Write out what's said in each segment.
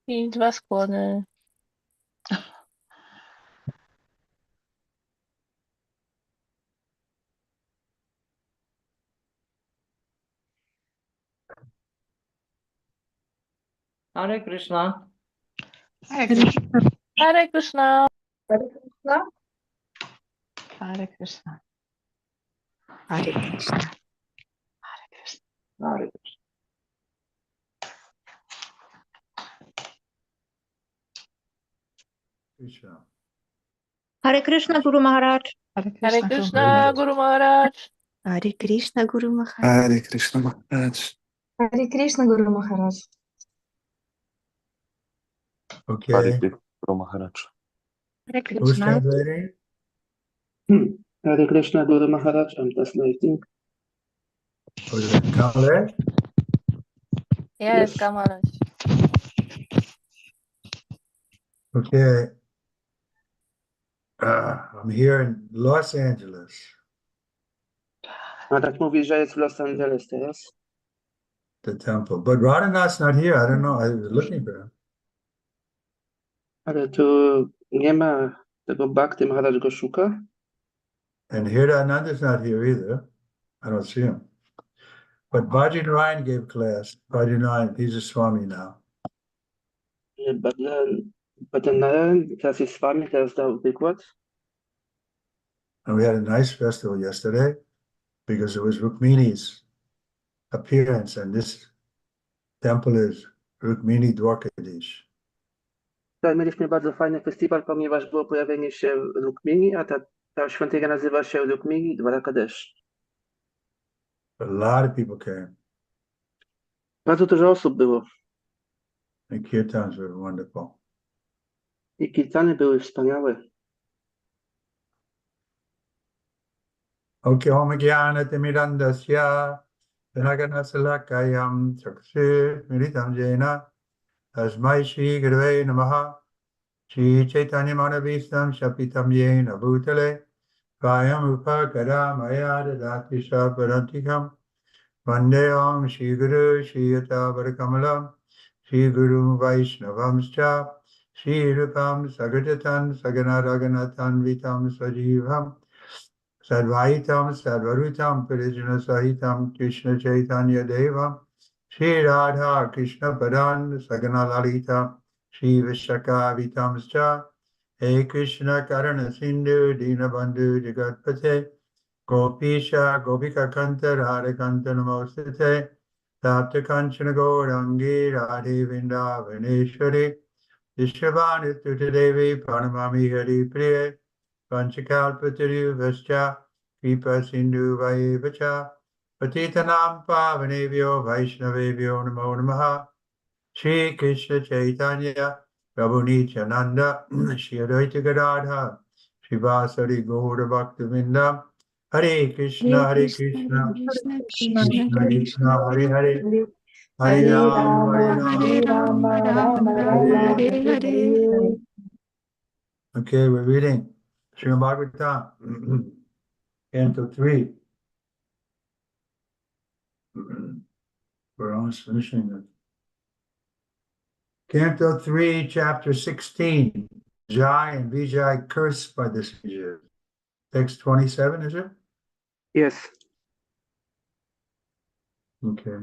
I 2 skłony. Hare Krishna. Hare Krishna. Hare Krishna. Hare Krishna. Hare Krishna. Hare Krishna. Hare Krishna. Hare Krishna. Hare Krishna, Guru Maharaj. Hare Krishna, Guru Maharaj. Hare Krishna, Guru Maharaj. Hare Krishna Maharaj. Hare Krishna, Guru Maharaj. Okay. Hare Krishna Guru Maharaj. Hare Who's Krishna. translating? Hare Krishna, Guru Maharaj. I'm translating. Was it Kamlesh? Yes, Yes. Kamaraj. Okay. I'm here in Los Angeles. Maharaj mówi, że jest w Los Angeles teraz. The temple. But Radhanath's not here. I don't know. I was looking for him. Ale tu nie ma tego Bhakti, Maharaj go szuka. And Hirdananda's not here either. I don't see him. But Bhajan Ryan gave class. Bhajan Ryan, he's a Swami now. Bhajan Narayan teraz jest z wami, teraz dał wykład. And we had a nice festival yesterday because it was Rukmini's appearance. And this temple is Rukmini Dwarkadish. Tutaj mieliśmy bardzo fajny festiwal, ponieważ było pojawienie się Rukmini, a ta świątynia nazywa się Rukmini Dwarkadish. A lot of people came. Bardzo dużo osób było The kirtans were wonderful. i kirtany były wspaniałe. Okay, Om Jnana Timirandasya Vinagana Salakayam Chakshir Miritam Jena Asmai Shri Gurave Namaha Shri Chaitanya Manavistam Shapitam Jena Bhutale Vayam Upakara Maya Dadati Saparantikam Vande Om Shri Guru Shri Yata Varakamalam Shri Guru Vaishnavamscha Shri Rupam Sagajatan Sagana Raganatan Vitam Sajivam Sadvaitam Sadvarutam Parijana Sahitam Krishna Chaitanya Devam Shri Radha Krishna Padan Sagana Lalita Shri Vishaka Vitamscha He Krishna Karana Sindhu Dinabandhu Jagatpate Gopisha Gopika Kanta Radha Kanta Namostate Tapta Kanchana Gaurangi Radhe Vrindavaneshwari Vishwavani Devi Pranamami Hari Priye Panchakalpatari Vascha Kripa Sindhu Vayevacha Patitanam Pavanevyo Vaishnavevyo Namo Namaha Shri Krishna Chaitanya Prabhu Nityananda Shri Advaita Gadadha Shri Vasari Gaura Bhaktivinoda Hare Krishna Hare Krishna Krishna Krishna Krishna Hare Hare Hare Hare Ram Rama, Hare Hare Ram Rama, Rama Rama, Hare Hare. Okay, we're reading Śrimad Bhagavatam, Canto 3. We're almost finishing it. Canto 3, Chapter 16. Jai and Vijay cursed by the sages. Text 27, is it? Yes. Okay.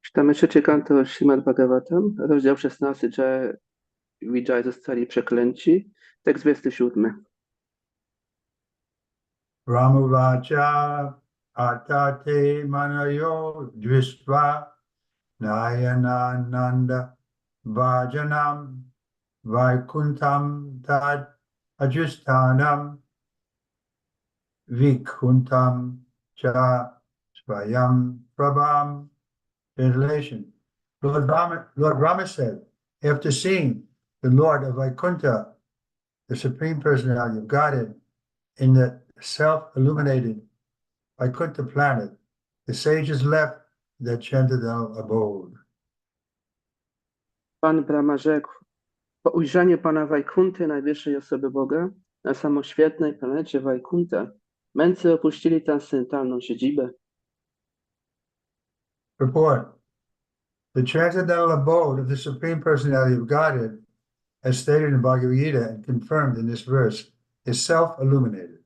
Czytamy trzecie kanto Śrimad Bhagavatam, rozdział 16, Jai i Vijay zostali przeklęci. Tekst 27. Ramuvacha atate manayo dvisva nayanananda vajanam vaikuntam tad ajustanam vikuntam cha svayam prabham. Translation. Lord Brahma said, after seeing the Lord of Vaikuntha, the Supreme Personality of Godhead, in the self-illuminated Vaikuntha planet, the sages left their chanted abode. Pan Brahma rzekł, po ujrzeniu Pana Wajkunty, najwyższej osoby Boga, na samoświetnej planecie Wajkunta, mędrcy opuścili transcendentalną siedzibę. Purport. The transcendental abode of the Supreme Personality of Godhead, as stated in Bhagavad Gita and confirmed in this verse, is self-illuminated.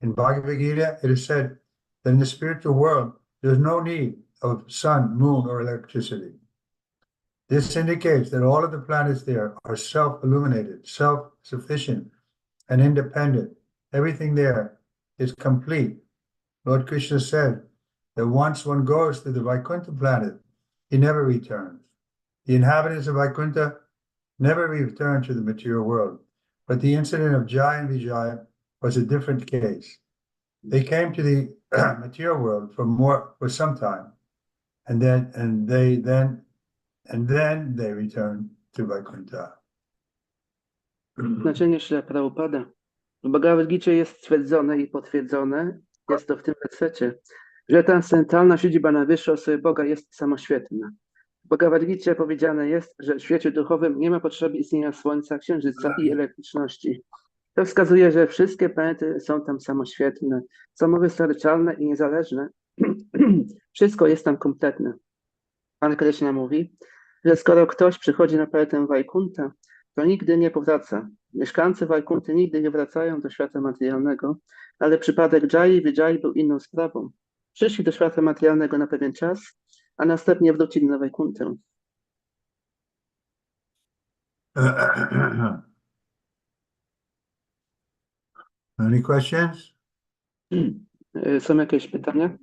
In Bhagavad Gita, it is said that in the spiritual world, there is no need of sun, moon, or electricity. This indicates that all of the planets there are self-illuminated, self-sufficient, and independent. Everything there is complete. Lord Krishna said that once one goes to the Vaikuntha planet, he never returns. The inhabitants of Vaikuntha never return to the material world. But the incident of Jai and Vijay was a different case. They came to the material world for some time, and then they returned to Vaikuntha. Znaczenie Śrila Prabhupada. W Bhagavad Gicie jest stwierdzone i potwierdzone, jest to w tym wersecie, że transcendentalna siedziba najwyższej osoby Boga jest samoświetna. W Bhagavad Gicie powiedziane jest, że w świecie duchowym nie ma potrzeby istnienia Słońca, Księżyca i elektryczności. To wskazuje, że wszystkie planety są tam samoświetne, samowystarczalne i niezależne. Wszystko jest tam kompletne. Pan Krishna mówi, że skoro ktoś przychodzi na planetę Vaikuntha, to nigdy nie powraca. Mieszkańcy Vaikunthy nigdy nie wracają do świata materialnego, ale przypadek Jai i Vijay był inną sprawą. Przyszli do świata materialnego na pewien czas, a następnie wrócili na Vaikunthę. Any questions? Są jakieś pytania?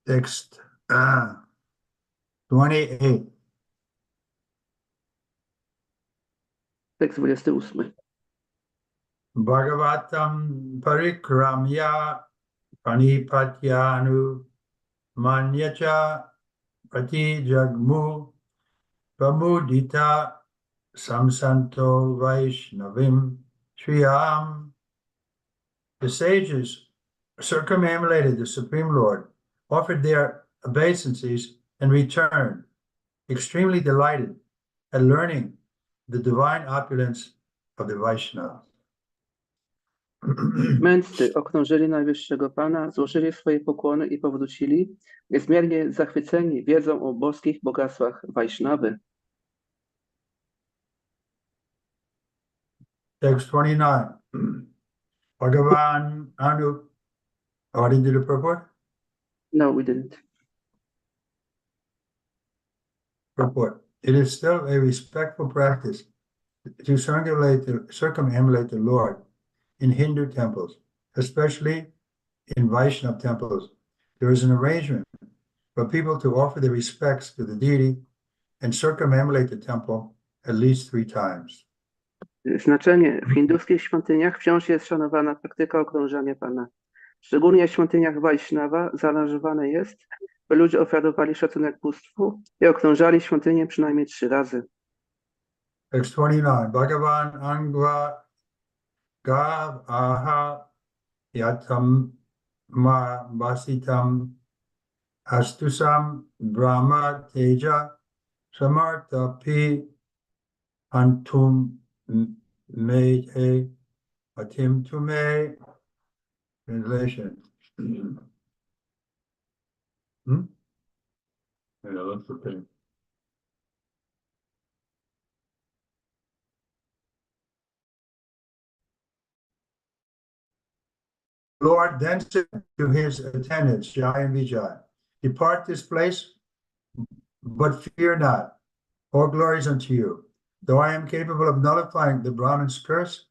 Text 28. Tekst 28. Bhagavatam parikramya panipatyanu manyacha pratijagmu pamudita samsanto vaishnavim shriyam. The sages circumambulated the Supreme Lord, offered their obeisances, and returned, extremely delighted at learning the divine opulence of the Vaishnavas. Mędrcy okrążyli Najwyższego Pana, złożyli swoje pokłony i powrócili, niezmiernie zachwyceni wiedzą o boskich bogactwach Vaishnavy. Text 29. Bhagavan Anu. Oh, I didn't do the purport? No, we didn't. Purport. It is still a respectful practice to circumambulate the Lord in Hindu temples, especially in Vaishnava temples. There is an arrangement for people to offer their respects to the deity and circumambulate the temple at least 3 times. Znaczenie. W hinduskich świątyniach wciąż jest szanowana praktyka okrążania Pana. Szczególnie w świątyniach Vaishnava zaaranżowane jest, by ludzie ofiarowali szacunek bóstwu i okrążali świątynię przynajmniej 3 razy. Text 29. Bhagavan Angva Gav Aha Yatam Ma Vasitam Astusam Brahma Teja Samartha Pi Antum Me Atim Tume. Translation. Yeah, that's okay. Lord then said to his attendants, Jai and Vijay, depart this place, but fear not. All glories unto you. Though I am capable of nullifying the Brahmin's curse,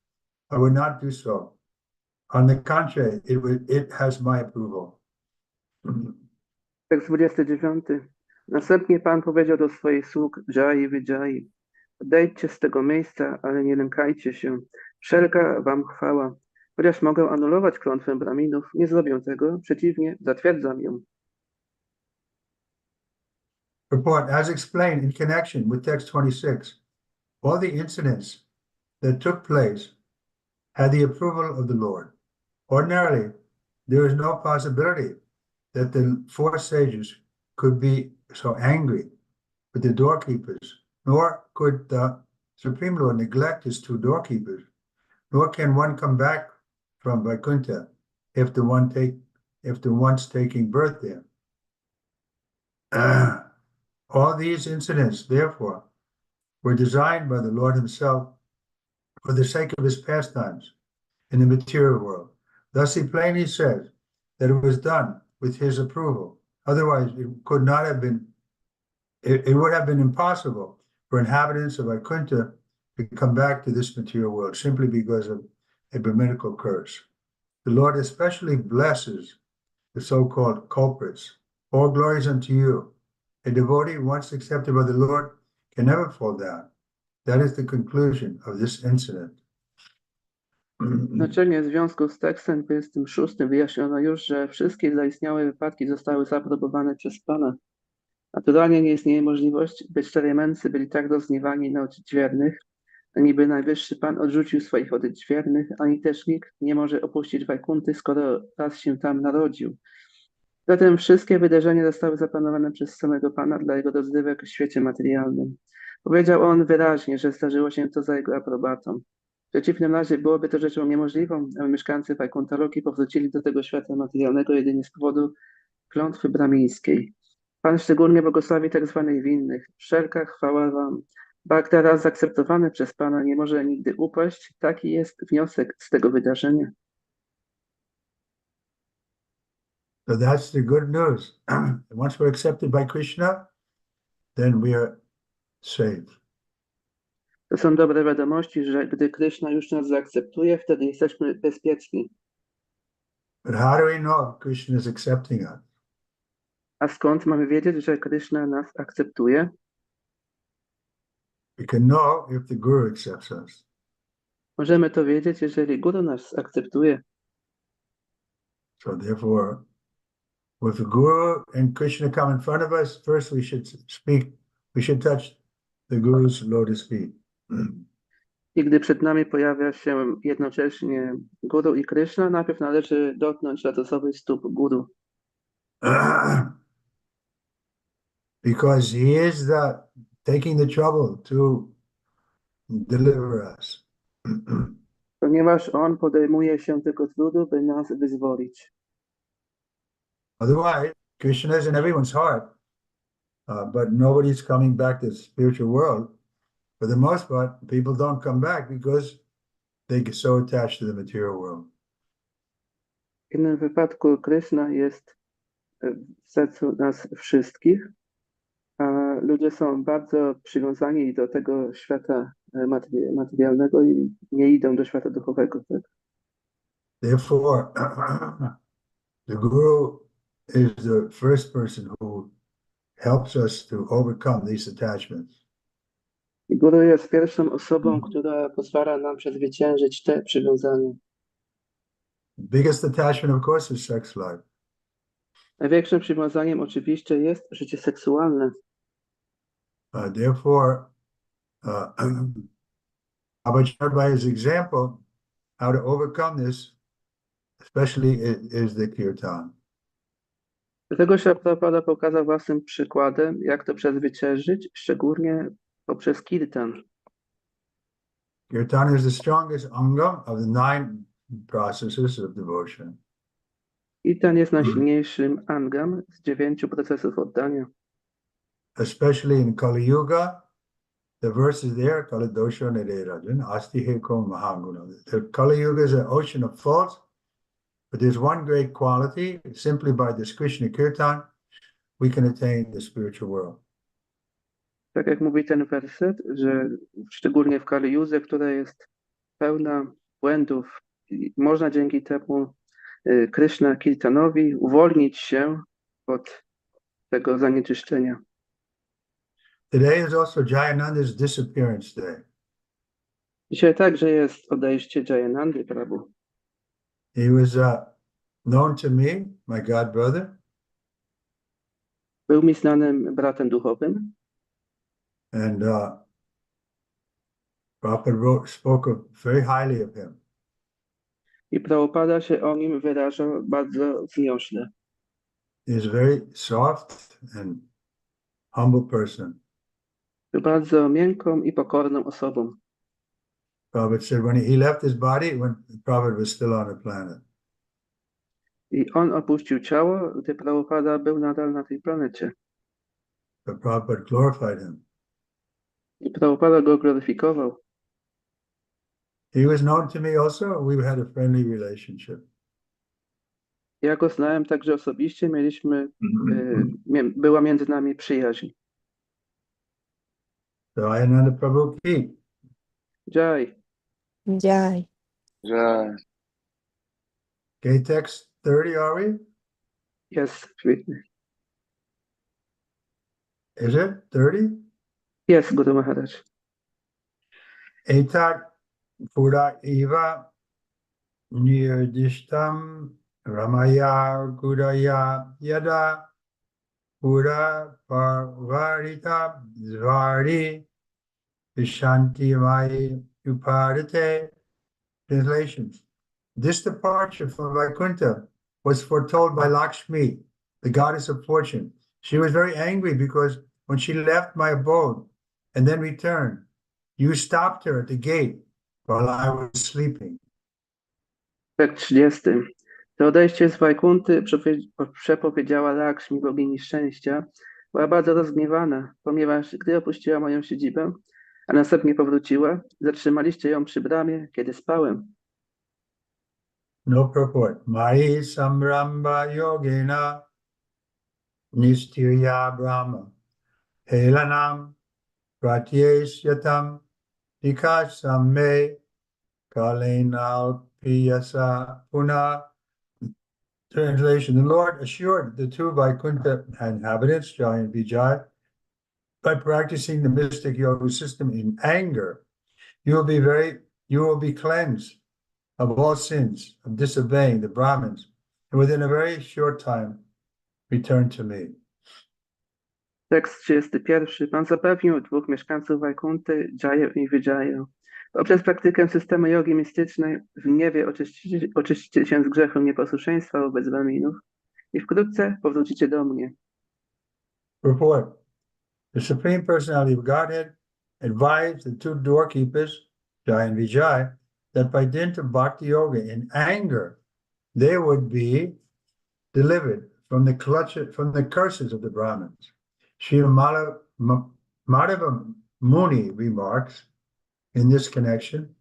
I would not do so. On the contrary, it has my approval. Tekst 29. Następnie Pan powiedział do swoich sług Jai i Vijay: odejdźcie z tego miejsca, ale nie lękajcie się. Wszelka wam chwała. Chociaż mogę anulować klątwę Brahminów, nie zrobię tego, przeciwnie, zatwierdzam ją. Report, as explained in connection with text 26, all the incidents that took place had the approval of the Lord. Ordinarily, there is no possibility that the 4 sages could be so angry with the doorkeepers, nor could the Supreme Lord neglect his 2 doorkeepers, nor can one come back from Vaikuntha if after once taking birth there. All these incidents, therefore, were designed by the Lord himself for the sake of his pastimes in the material world. Thus he plainly says that it was done with his approval. Otherwise, it could not have been, it would have been impossible for inhabitants of Vaikuntha to come back to this material world simply because of a Brahminical curse. The Lord especially blesses the so-called culprits. All glories unto you. A devotee once accepted by the Lord can never fall down. That is the conclusion of this incident. Znaczenie w związku z tekstem 26 wyjaśniono już, że wszystkie zaistniałe wypadki zostały zaaprobowane przez Pana. Naturalnie nie istnieje możliwość, by czterej mędrcy byli tak rozgniewani na odźwiernych, ani by Najwyższy Pan odrzucił swoich odźwiernych, ani też nikt nie może opuścić Wajkunty, skoro raz się tam narodził. Zatem wszystkie wydarzenia zostały zaplanowane przez samego Pana dla jego rozrywek w świecie materialnym. Powiedział on wyraźnie, że zdarzyło się to za jego aprobatą. W przeciwnym razie byłoby to rzeczą niemożliwą, aby mieszkańcy Wajkunta Loki powrócili do tego świata materialnego jedynie z powodu klątwy brahmińskiej. Pan szczególnie błogosławi tak zwanych winnych. Wszelka chwała wam. Bhakta raz zaakceptowany przez Pana nie może nigdy upaść. Taki jest wniosek z tego wydarzenia. So that's the good news. Once we're accepted by Krishna, then we are saved. To są dobre wiadomości, że gdy Krishna już nas zaakceptuje, wtedy jesteśmy bezpieczni. But how do we know Krishna is accepting us? A skąd mamy wiedzieć, że Krishna nas akceptuje? We can know if the Guru accepts us. Możemy to wiedzieć, jeżeli Guru nas akceptuje. So therefore, if the Guru and Krishna come in front of us, first we should touch the Guru's lotus feet. I gdy przed nami pojawia się jednocześnie Guru i Krishna, najpierw należy dotknąć lotosowych stóp Guru. Because he is taking the trouble to deliver us. Ponieważ on podejmuje się tego trudu, by nas wyzwolić. Otherwise, Krishna is in everyone's heart, but nobody's coming back to the spiritual world. For the most part, people don't come back because they get so attached to the material world. W innym wypadku Krishna jest w sercu nas wszystkich, a ludzie są bardzo przywiązani do tego świata materialnego i nie idą do świata duchowego. Tak? Therefore, the Guru is the first person who helps us to overcome these attachments. I Guru jest pierwszą osobą, która pozwala nam przezwyciężyć te przywiązania. The biggest attachment, of course, is sex life. Największym przywiązaniem oczywiście jest życie seksualne. Therefore, by his example, how to overcome this, especially is the kirtan. Dlatego się Prabhupada pokazał własnym przykładem, jak to przezwyciężyć, szczególnie poprzez kirtan. Kirtan is the strongest anga of the 9 processes of devotion. Kirtan jest najsilniejszym angam z 9 procesów oddania. Especially in Kali Yuga, the verse is there, Kali Dosha Nirerajan, Asti Heko Mahaguna. The Kali Yuga is an ocean of faults, but there's one great quality. Simply by this Krishna Kirtan, we can attain the spiritual world. Tak jak mówi ten werset, że szczególnie w Kali Judze, która jest pełna błędów, można dzięki temu Krishna Kirtanowi uwolnić się od tego zanieczyszczenia. Today is also Jayananda's disappearance day. Dzisiaj także jest odejście Jayanandy Prabhu. He was known to me, my god brother. Był mi znanym bratem duchowym. And Prabhupada spoke very highly of him. I Prabhupada się o nim wyrażał bardzo wzniośle. He is a very soft and humble person. Był bardzo miękką i pokorną osobą. Prabhupada said when he left his body, when Prabhupada was still on the planet. I I on opuścił ciało, gdy Prabhupada był nadal na tej planecie. But Prabhupada glorified him. I Prabhupada go gloryfikował. He was known to me also. We had a friendly relationship. Ja go znałem także osobiście, była między nami przyjaźń. So Ananda Prabhu Ki. Jai. Jai. Jai. Okay, text 30, are we? Yes, Is it 30? yes, Guru Maharaj. Etat pura eva nirdishtam ramaya gudaya yada pura parvarita dvari vishanti mai upadate. Translations. This departure from Vaikuntha was foretold by Lakshmi, the goddess of fortune. She was very angry because when she left my abode and then returned, you stopped her at the gate while I was sleeping. Tekst 30. To odejście z Wajkunty przepowiedziała Lakshmi, bogini szczęścia. Była bardzo rozgniewana, ponieważ gdy opuściła moją siedzibę, a następnie powróciła, zatrzymaliście ją przy bramie, kiedy spałem. No purport. Mai samramba yogena nistirya brahma helanam pratyesyatam vikasam me kalenal piyasa puna. Translation. The Lord assured the two Vaikuntha inhabitants, Jai and Vijay, by practicing the mystic yoga system in anger, you will be cleansed of all sins of disobeying the Brahmins, and within a very short time return to me. Tekst 31. Pan zapewnił dwóch mieszkańców Wajkunty, Jaję i Vijaję. Poprzez praktykę systemu jogi mistycznej w gniewie oczyścicie się z grzechu nieposłuszeństwa wobec Brahminów i wkrótce powrócicie do mnie. Report. The Supreme Personality of Godhead advised the two doorkeepers, Jai and Vijay, that by dint of bhakti yoga in anger, they would be delivered from the curses of the Brahmins. Srila Madhava Muni remarks in this connection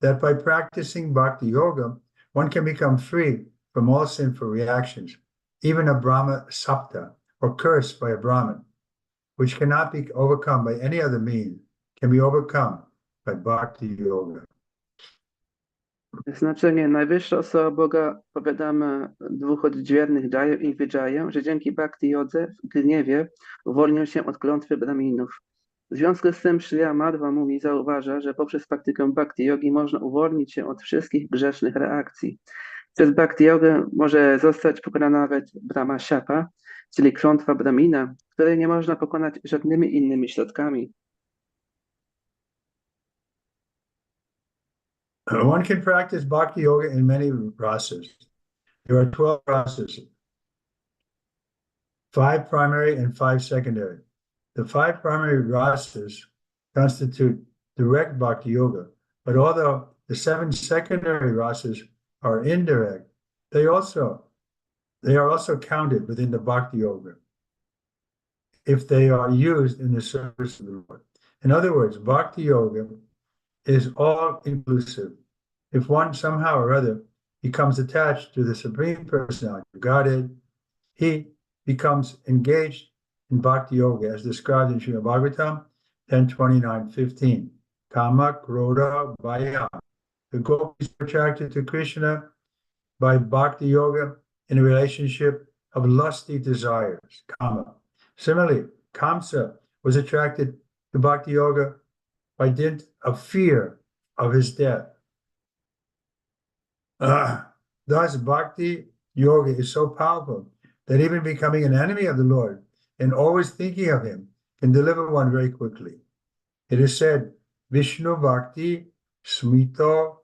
that by practicing bhakti yoga, one can become free from all sinful reactions, even a Brahma sapta, or curse by a Brahmin, which cannot be overcome by any other means, can be overcome by bhakti yoga. Znaczenie. Najwyższa osoba Boga, powiadamy dwóch odźwiernych Jaję i Vijaję, że dzięki bhakti jodze w gniewie uwolnią się od klątwy Brahminów. W związku z tym Śrila Madhva Muni zauważa, że poprzez praktykę bhakti jogi można uwolnić się od wszystkich grzesznych reakcji. Przez bhakti jogę może zostać pokonana nawet Brahma Shapa, czyli klątwa Brahmina, której nie można pokonać żadnymi innymi środkami. One can practice bhakti yoga in many rasas. There are 12 rasas, 5 primary and 5 secondary. The 5 primary rasas constitute direct bhakti yoga, but although the 7 secondary rasas are indirect, they are also counted within the bhakti yoga if they are used in the service of the Lord. In other words, bhakti yoga is all inclusive. If one somehow or other becomes attached to the Supreme Personality of Godhead, he becomes engaged in bhakti yoga as described in Śrimad Bhagavatam 10:29-15. Kama, Krodha, Vaya. The gopis are attracted to Krishna by bhakti yoga in a relationship of lusty desires, kama. Similarly, Kamsa was attracted to bhakti yoga by dint of fear of his death. Thus, bhakti yoga is so powerful that even becoming an enemy of the Lord and always thinking of him can deliver one very quickly. It is said, Vishnu bhakti smito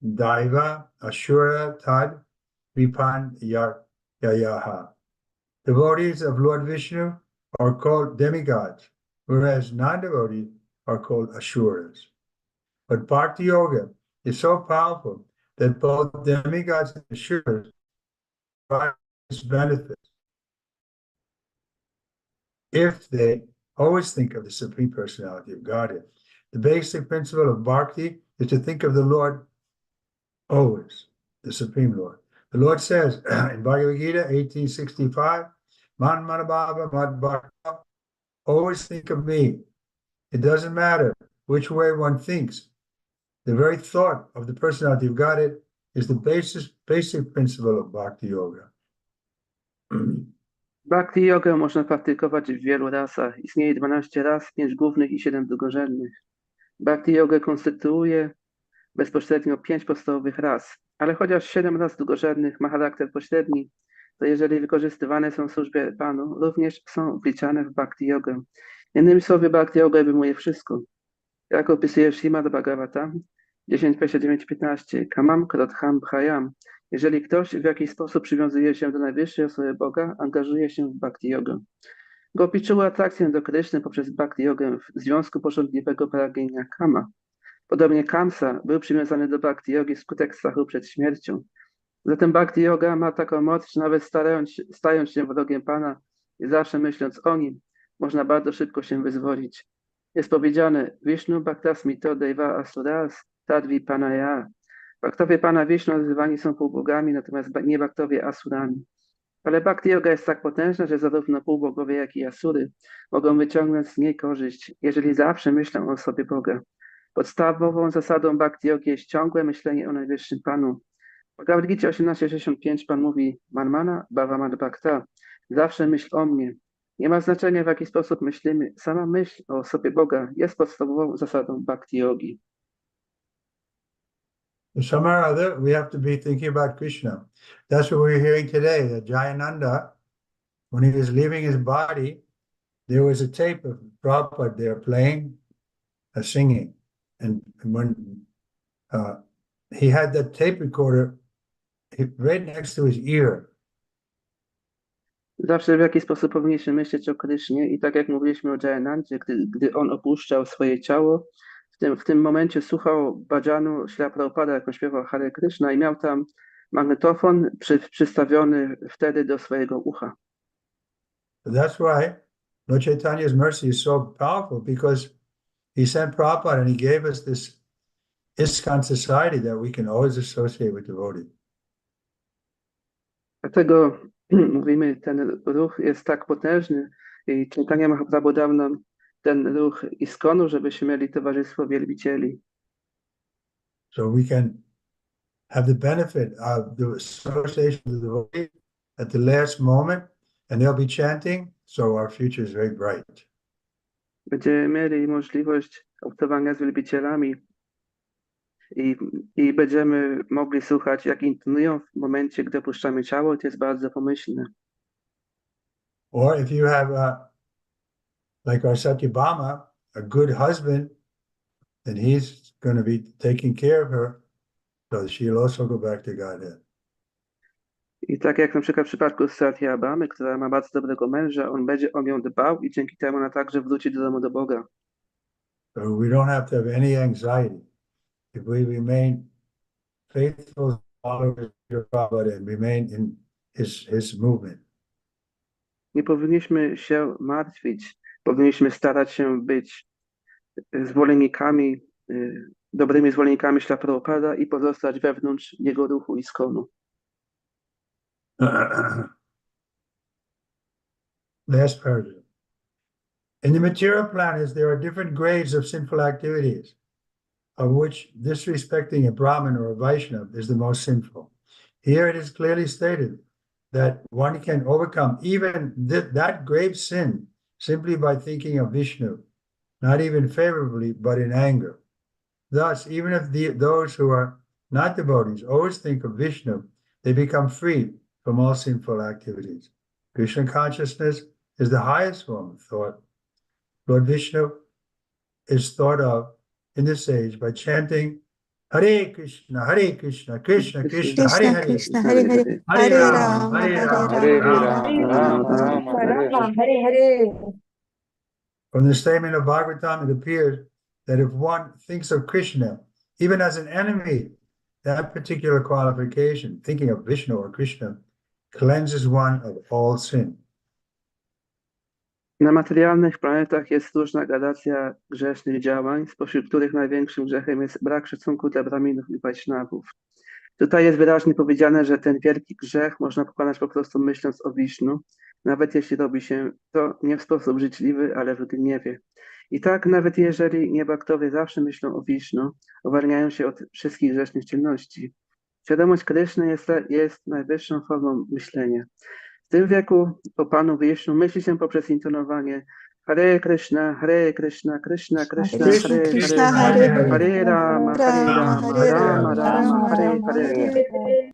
daiva ashura tad vipan yayaha. Devotees of Lord Vishnu are called demigods, whereas non-devotees are called asuras. But bhakti yoga is so powerful that both demigods and asuras benefits if they always think of the Supreme Personality of Godhead. The basic principle of bhakti is to think of the Lord always, the Supreme Lord. The Lord says in Bhagavad Gita 1865, Man manabhava mad bhakta, always think of me. It doesn't matter which way one thinks. The very thought of the personality of Godhead is the basic principle of Bhakti Yoga. Bhakti jogę można praktykować w wielu rasach. Istnieje 12 ras, 5 głównych i 7 drugorzędnych. Bhakti jogę konstytuuje bezpośrednio 5 podstawowych ras, ale chociaż 7 ras drugorzędnych ma charakter pośredni, to jeżeli wykorzystywane są w służbie Panu, również są wliczane w Bhakti jogę. Innymi słowy, Bhakti jogę obejmuje wszystko. Jak opisuje Śrimad Bhagavatam 10:29-15, Kamam Krotham Bhayam. Jeżeli ktoś w jakiś sposób przywiązuje się do najwyższej osoby Boga, angażuje się w Bhakti jogę. Gopi czuły atrakcję do Kryszny poprzez Bhakti jogę w związku pożądliwego pragnienia Kama. Podobnie Kamsa był przywiązany do Bhakti jogi wskutek strachu przed śmiercią. Zatem Bhakti yoga ma taką moc, że nawet stając się wrogiem Pana i zawsze myśląc o nim, można bardzo szybko się wyzwolić. Jest powiedziane, Vishnu Bhaktasmito Deva Asuras Tadvi Panaya. Bhaktowie Pana Vishnu nazywani są półbogami, natomiast nie bhaktowie asurami. Ale Bhakti yoga jest tak potężna, że zarówno półbogowie, jak i asury mogą wyciągnąć z niej korzyść, jeżeli zawsze myślą o sobie Boga. Podstawową zasadą Bhakti yogi jest ciągłe myślenie o najwyższym Panu. W Bhagavad Gita 18:65 Pan mówi Manmana Bhavamad Bhakta. Zawsze myśl o mnie. Nie ma znaczenia, w jaki sposób myślimy. Sama myśl o osobie Boga jest podstawową zasadą Bhakti yogi. Somewhere or other, we have to be thinking about Krishna. That's what we're hearing today, that Jayananda, when he was leaving his body, there was a tape of Prabhupada there playing, singing. And when he had that tape recorder right next to his ear. Zawsze w jakiś sposób powinniśmy myśleć o Krysznie i tak jak mówiliśmy o Jayanandzie, gdy on opuszczał swoje ciało, w tym momencie słuchał bhajanu Śrila Prabhupada, jak on śpiewał Hare Krishna i miał tam magnetofon przystawiony wtedy do swojego ucha. That's why Lord Chaitanya's mercy is so powerful, because he sent Prabhupada and he gave us this ISKCON society that we can always associate with devotees. Dlatego mówimy, ten ruch jest tak potężny i Chaitanya Mahaprabhu dał nam ten ruch ISKCONu, żebyśmy mieli towarzystwo wielbicieli. So we can have the benefit of the association with the devotee at the last moment, and they'll be chanting, so our future is very bright. Będziemy mieli możliwość obcowania z wielbicielami i będziemy mogli słuchać, jak intonują w momencie, gdy opuszczamy ciało, to jest bardzo pomyślne. Or if you have, like our Satyabhama, a good husband, then he's going to be taking care of her, so she'll also go back to Godhead. I tak jak na przykład w przypadku Satyabhamy, która ma bardzo dobrego męża, on będzie o nią dbał i dzięki temu ona także wróci do domu do Boga. So we don't have to have any anxiety. If we remain faithful followers of Prabhupada and remain in his movement. Nie powinniśmy się martwić, powinniśmy starać się być zwolennikami, dobrymi zwolennikami Śrila Prabhupada i pozostać wewnątrz jego ruchu ISKCONu. Last paragraph. In the material planets, there are different grades of sinful activities, of which disrespecting a Brahmin or a Vaishnava is the most sinful. Here it is clearly stated that one can overcome even that grave sin simply by thinking of Vishnu, not even favorably, but in anger. Thus, even if those who are not devotees always think of Vishnu, they become free from all sinful activities. Krishna consciousness is the highest form of thought. Lord Vishnu is thought of in this age by chanting Hare Krishna, Krishna Krishna, Hare Hare, Krishna, Hare Hare, Hare Rama, Hare Rama, Hare Rama Rama, Hare Rama. Hare Hare. From the statement of Bhagavatam, it appears that if one thinks of Krishna, even as an enemy, that particular qualification, thinking of Vishnu or Krishna, cleanses one of all sin. Na materialnych planetach jest różna gradacja grzesznych działań, spośród których największym grzechem jest brak szacunku dla Brahminów i Wajsznawów. Tutaj jest wyraźnie powiedziane, że ten wielki grzech można pokonać po prostu myśląc o Wisznu, nawet jeśli robi się to nie w sposób życzliwy, ale w gniewie. I tak nawet jeżeli niebaktowie zawsze myślą o Wisznu, uwalniają się od wszystkich grzesznych czynności. Świadomość Kryszny jest najwyższą formą myślenia. W tym wieku po Panu Wisznu myśli się poprzez intonowanie Hare Krishna, Krishna, Krishna, Krishna, Hare Krishna, Hare, Hare Hare Rama, Hare Rama, Rama, Hare Rama Rama, Hare Rama, Hare.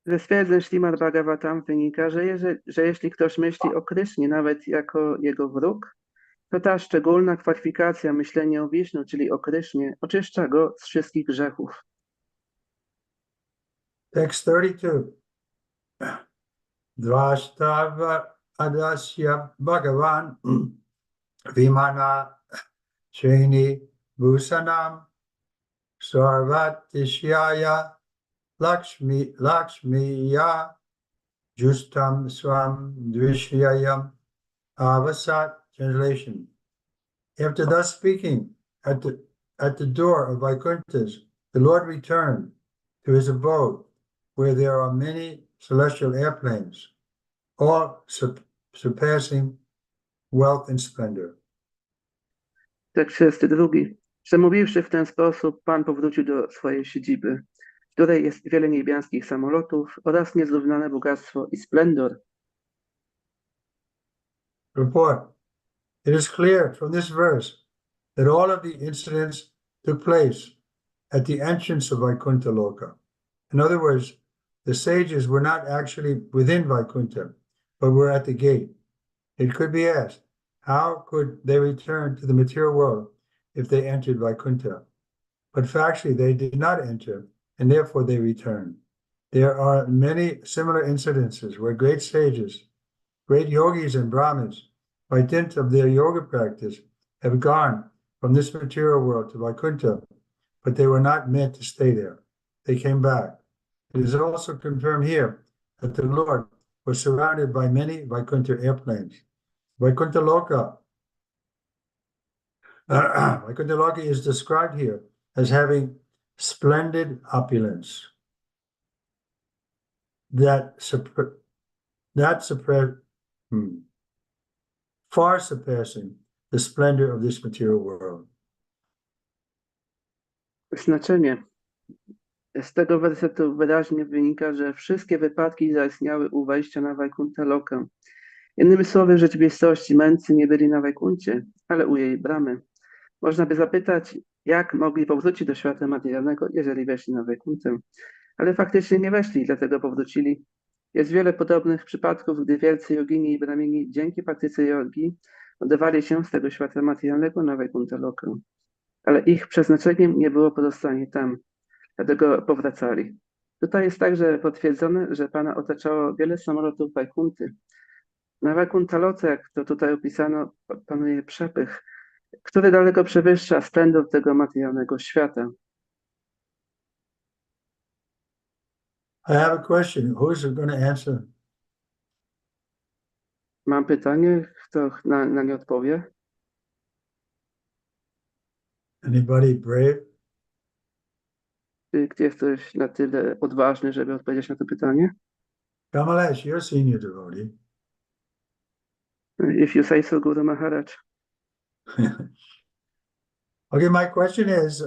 Ze stwierdzeń Śrimad Bhagavatam wynika, że jeśli ktoś myśli o Krysznie nawet jako jego wróg, to ta szczególna kwalifikacja myślenia o Wisznu, czyli o Krysznie, oczyszcza go z wszystkich grzechów. Text 32. Dvashtava adasya Bhagavan vimana sheni bhusanam sarvatishyaya lakshmiya justam swam dvishyayam avasat. Translation. After thus speaking at the door of Vaikuntha's, the Lord returned to his abode, where there are many celestial airplanes, all surpassing wealth and splendor. Tekst 32. Przemówiwszy w ten sposób, Pan powrócił do swojej siedziby, w której jest wiele niebiańskich samolotów oraz niezrównane bogactwo i splendor. Report. It is clear from this verse that all of the incidents took place at the entrance of Vaikuntha Loka. In other words, the sages were not actually within Vaikuntha, but were at the gate. It could be asked, how could they return to the material world if they entered Vaikuntha? But factually, they did not enter, and therefore they returned. There are many similar incidences where great sages, great yogis and Brahmins, by dint of their yoga practice, have gone from this material world to Vaikuntha, but they were not meant to stay there. They came back. It is also confirmed here that the Lord was surrounded by many Vaikuntha airplanes. Vaikuntha Loka. Vaikuntha Loka is described here as having splendid opulence far surpassing the splendor of this material world. Znaczenie. Z tego wersetu wyraźnie wynika, że wszystkie wypadki zaistniały u wejścia na Vaikuntha Lokę. Innymi słowy, w rzeczywistości mędrcy nie byli na Wajkuncie, ale u jej bramy. Można by zapytać, jak mogli powrócić do świata materialnego, jeżeli weszli na Wajkuntę. Ale faktycznie nie weszli, dlatego powrócili. Jest wiele podobnych przypadków, gdy wielcy jogini i brahmini dzięki praktyce jogi oddawali się z tego świata materialnego na Wajkuntha Lokę. Ale ich przeznaczeniem nie było pozostanie tam, dlatego powracali. Tutaj jest także potwierdzone, że Pana otaczało wiele samolotów Wajkunty. Na Vaikuntha Loce, jak to tutaj opisano, panuje przepych, który daleko przewyższa splendor tego materialnego świata. I have a question. Who's going to answer? Mam pytanie, kto na nie odpowie? Anybody brave? Czy jesteś na tyle odważny, żeby odpowiedzieć na to pytanie? Kamalesh, you're a senior devotee. If you say so, Guru Maharaj. Okay, my question is,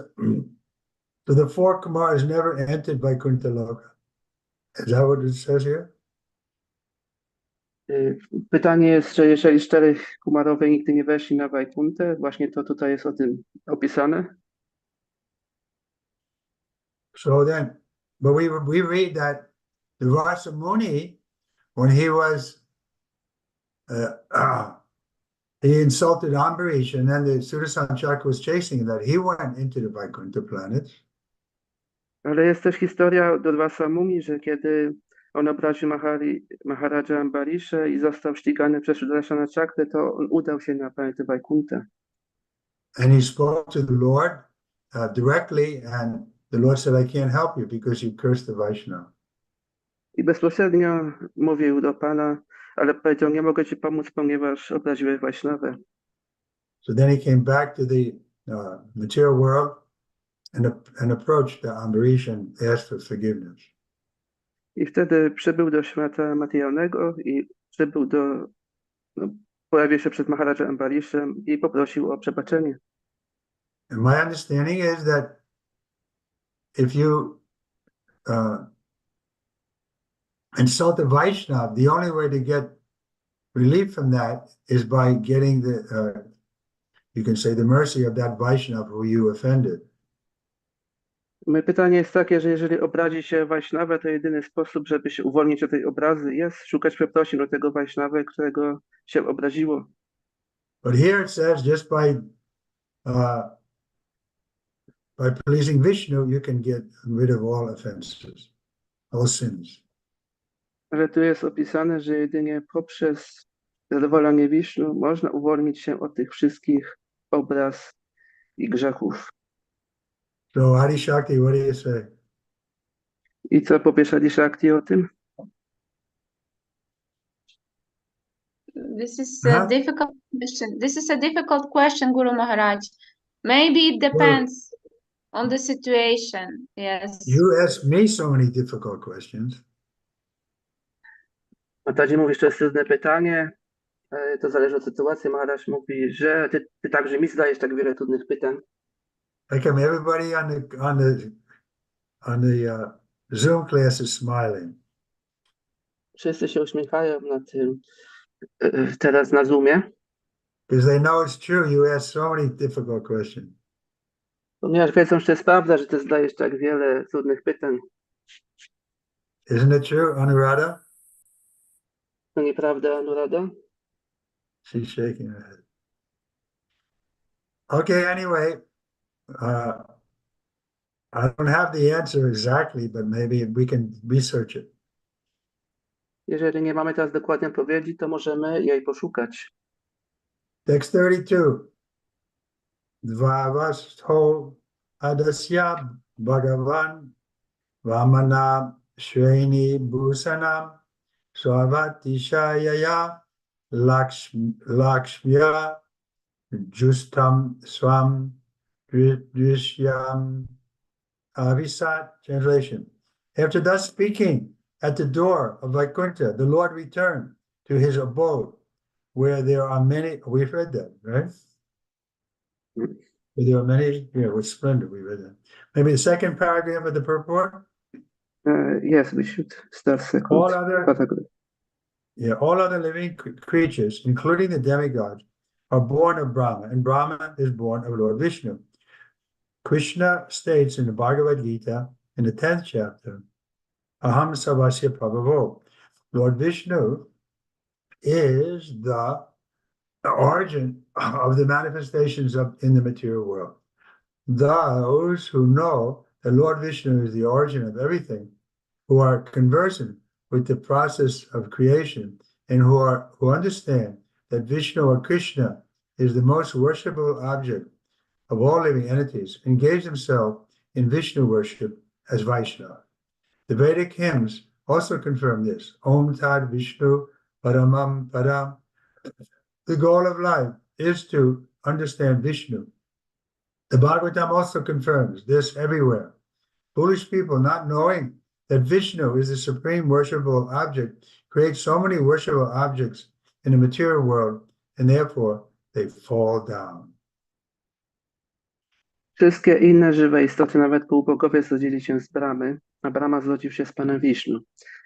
so the four Kumaras never entered Vaikuntha Loka. Is that what it says here? Pytanie jest, że jeżeli 4 Kumarowie nigdy nie weszli na Wajkuntę, właśnie to tutaj jest o tym opisane. So then, but we read that the Rasa Muni, when he was, he insulted Ambarish, and then the Sudarshan Chakra was chasing that, he went into the Vaikuntha planets. Ale jest też historia Durvasa Muni, że kiedy on obraził Maharaja Ambarisze i został ścigany przez Sudarshana Chakrę, to on udał się na planetę Wajkuntę. And he spoke to the Lord directly, and the Lord said, I can't help you because you cursed the Vaishnava. I bezpośrednio mówił do Pana, ale powiedział, nie mogę Ci pomóc, ponieważ obraziłeś Wajsznawę. So then he came back to the material world and approached the Ambarish and asked for forgiveness. I wtedy przybył do świata materialnego i pojawił się przed Maharaja Ambariszem i poprosił o przebaczenie. And my understanding is that if you insult a Vaishnava, the only way to get relief from that is by getting you can say, the mercy of that Vaishnava who you offended. Moje pytanie jest takie, że jeżeli obrazi się Wajsznawę, to jedyny sposób, żeby się uwolnić od tej obrazy, jest szukać przeprosin do tego Wajsznawy, którego się obraziło. But here it says just by pleasing Vishnu, you can get rid of all offenses, all sins. Ale tu jest opisane, że jedynie poprzez zadowolenie Wisznu można uwolnić się od tych wszystkich obraz i grzechów. So Adi Shakti, what do you say? I co powiesz Adi Shakti o tym? This is Huh? a difficult question. This is a difficult question, Guru Maharaj. Maybe it depends on the situation. Yes. You ask me so many difficult questions. Mataji mówi, że to jest trudne pytanie. To zależy od sytuacji. Maharaj mówi, że ty także mi zadajesz tak wiele trudnych pytań. Like everybody on the Zoom class is smiling. Wszyscy się uśmiechają na tym teraz na Zoomie, Because they know it's true. You ask so many difficult questions. ponieważ wiedzą, że to jest prawda, że ty zadajesz tak wiele trudnych pytań. Isn't it true, Anuradha? To nieprawda, Anuradha? She's shaking her head. Okay, anyway, I don't have the answer exactly, but maybe we can research it. Jeżeli nie mamy teraz dokładnej odpowiedzi, to możemy jej poszukać. Text 32. Dvavastho adasya bhagavan vamana shveni bhusanam swavatishayaya lakshmya justam swam drishyam avisat. Translation. After thus speaking at the door of Vaikuntha, the Lord returned to his abode, where there are many. We've read that, right? Where there are many. Yeah, with splendor, we read that. Maybe the second paragraph of the purport. Yes, we should start second All other, paragraph. yeah, all other living creatures, including the demigods, are born of Brahma, and Brahma is born of Lord Vishnu. Krishna states in the Bhagavad Gita, in the 10th chapter, Aham Savasya Prabhavo. Lord Vishnu is the origin of the manifestations in the material world. Those who know that Lord Vishnu is the origin of everything, who are conversant with the process of creation, and who understand that Vishnu or Krishna is the most worshipable object of all living entities, engage themselves in Vishnu worship as Vaishnava. The Vedic hymns also confirm this. Om Tad Vishnu Paramam Padam. The goal of life is to understand Vishnu. The Bhagavatam also confirms this everywhere. Foolish people, not knowing that Vishnu is the supreme worshipable object, create so many worshipable objects in the material world, and therefore they fall down. Wszystkie inne żywe istoty, nawet półbogowie, zrodzili się z Brahmy, a Brahma zrodził się z Panem Wisznu.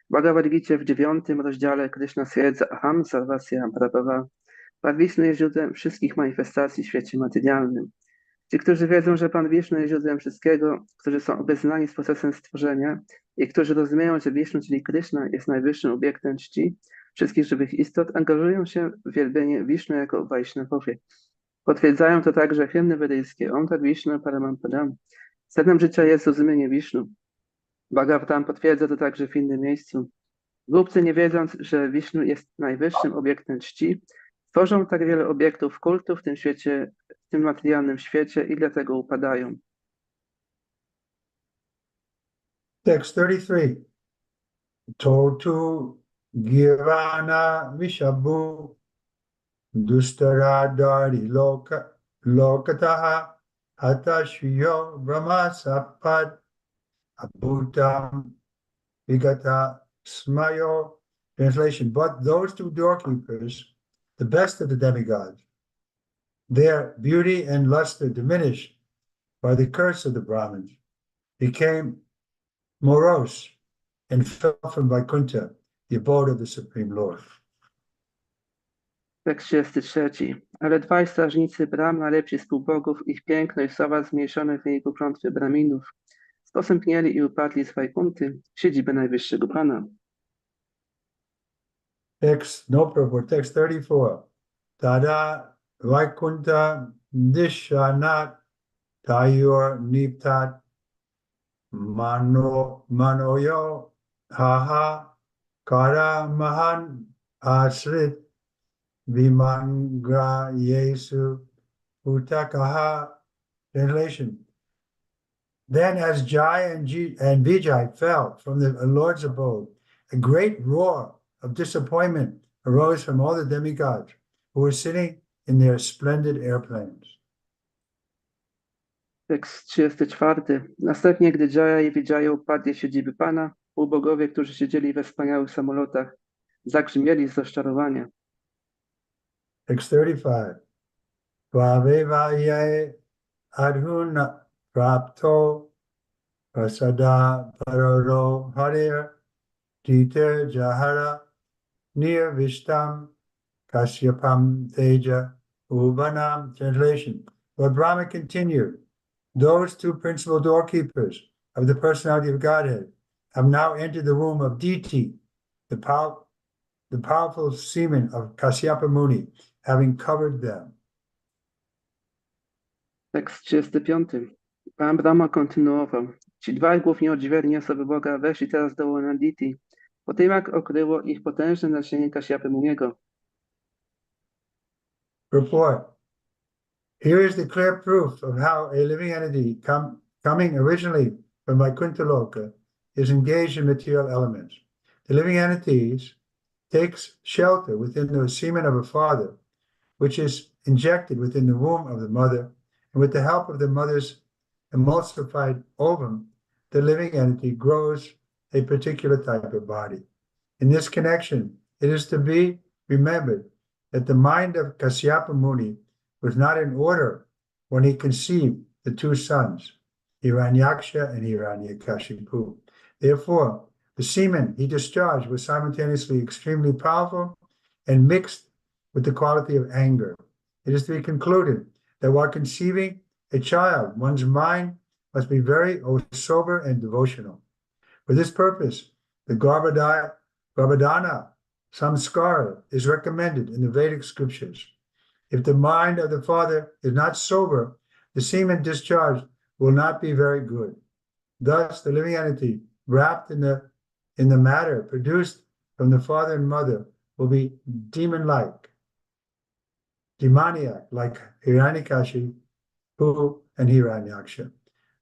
W Bhagavad Gicie w 9 rozdziale Krishna stwierdza Aham Sarvasya Prabhava. Pan Wisznu jest źródłem wszystkich manifestacji w świecie materialnym. Ci, którzy wiedzą, że Pan Wisznu jest źródłem wszystkiego, którzy są obeznani z procesem stworzenia i którzy rozumieją, że Wisznu, czyli Krishna, jest najwyższym obiektem czci wszystkich żywych istot, angażują się w wielbienie Wisznu jako Wajśnawowie. Potwierdzają to także hymny wedyjskie Om Tad Vishnu Paramam Padam. Sednem życia jest rozumienie Wisznu. Bhagavatam potwierdza to także w innym miejscu. Głupcy, nie wiedząc, że Wisznu jest najwyższym obiektem czci, tworzą tak wiele obiektów kultu w tym świecie, w tym materialnym świecie i dlatego upadają. Text 33. Totu Girana Vishabu Dustaradari Lokataha Hatashyo Brahma Sapat Abhutam Vigata Smayo. Translation: but those two doorkeepers, the best of the demigods, their beauty and luster diminished by the curse of the Brahmins, became morose and fell from Vaikuntha, the abode of the Supreme Lord. Tekst 33. Ale dwaj strażnicy bram, najlepsi z półbogów, ich piękno i sława zmniejszone w wyniku klątwy braminów, sposępnieli i upadli z Wajkunty, siedziby Najwyższego Pana. Text, no purport, text 34. Tada Vaikuntha Dishanat Tayur Niptat Manoyo Haha Kara Mahan Asrit Vimangra Yesu Utakaha. Translation: then as Jai and Vijay fell from the Lord's abode, a great roar of disappointment arose from all the demigods who were sitting in their splendid airplanes. Tekst 34. Następnie, gdy Jaya i Vijaya upadli z siedziby Pana, półbogowie, którzy siedzieli we wspaniałych samolotach, zagrzmieli z rozczarowania. Text 35. Vavevaye adhuna prapto prasada pararo harir tite jahara nirvishtam kasyapam teja ubanam. Translation: Lord Brahma continued, those two principal doorkeepers of the personality of Godhead have now entered the womb of Diti, the powerful semen of Kasyapa Muni, having covered them. Tekst 35. Pan Brahma kontynuował. Ci dwaj głównie odźwierni osoby Boga weszli teraz do łona Diti, po tym jak okryło ich potężne nasienie Kasyapy Muniego. Report. Here is the clear proof of how a living entity coming originally from Vaikuntha Loka is engaged in material elements. The living entities takes shelter within the semen of a father, which is injected within the womb of the mother, and with the help of the mother's emulsified ovum, the living entity grows a particular type of body. In this connection, it is to be remembered that the mind of Kasyapa Muni was not in order when he conceived the two sons, Hiranyaksha and Hiranyakashipu. Therefore, the semen he discharged was simultaneously extremely powerful and mixed with the quality of anger. It is to be concluded that while conceiving a child, one's mind must be very sober and devotional. For this purpose, the Garbhadana samskara is recommended in the Vedic scriptures. If the mind of the father is not sober, the semen discharged will not be very good. Thus, the living entity wrapped in the matter produced from the father and mother will be demoniac, like Hiranyakashipu and Hiranyaksha.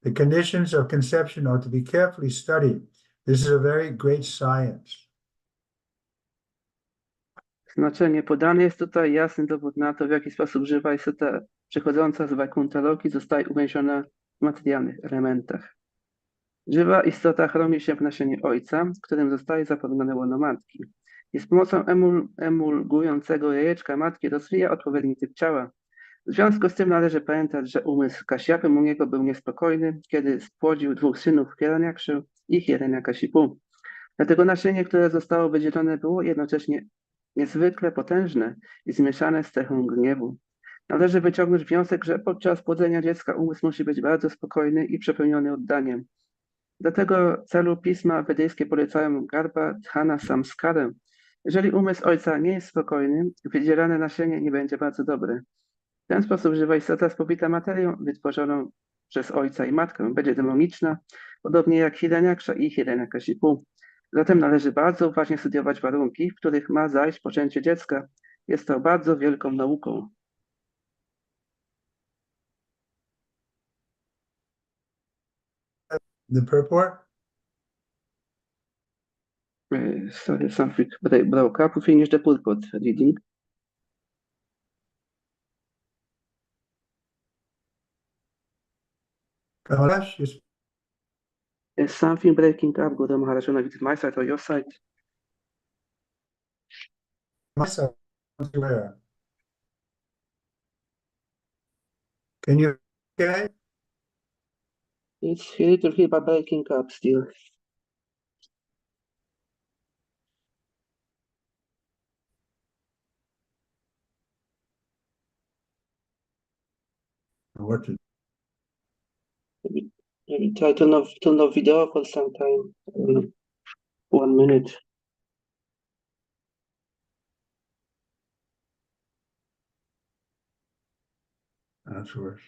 The conditions of conception are to be carefully studied. This is a very great science. Znaczenie podane jest tutaj jasny dowód na to, w jaki sposób żywa istota przychodząca z Vaikuntha Loki zostaje uwięziona w materialnych elementach. Żywa istota chroni się w nasienie ojca, którym zostaje zapewnione łono matki. I z pomocą emulgującego jajeczka matki rozwija odpowiedni typ ciała. W związku z tym należy pamiętać, że umysł Kasyapy Muniego był niespokojny, kiedy spłodził dwóch synów Hiranyakszy i Hiranyakashipu. Dlatego nasienie, które zostało wydzielone, było jednocześnie niezwykle potężne i zmieszane z cechą gniewu. Należy wyciągnąć wniosek, że podczas płodzenia dziecka umysł musi być bardzo spokojny i przepełniony oddaniem. Do tego celu pisma wedyjskie polecają Garbhadhana samskarę. Jeżeli umysł ojca nie jest spokojny, wydzielane nasienie nie będzie bardzo dobre. W ten sposób żywa istota spowita materią wytworzoną przez ojca i matkę będzie demoniczna, podobnie jak Hiranyaksha i Hiranyakashipu. Zatem należy bardzo uważnie studiować warunki, w których ma zajść poczęcie dziecka. Jest to bardzo wielką nauką. The purport? Sorry, something broke up. We finished the purport reading. Kailash, Is something breaking up, Guru Maharaj? I don't know if it's my side or your side. myself, where? Can you, okay? It's a little here, but breaking up still. What to, Maybe try to turn off video for some time. 1 minute. that's worse.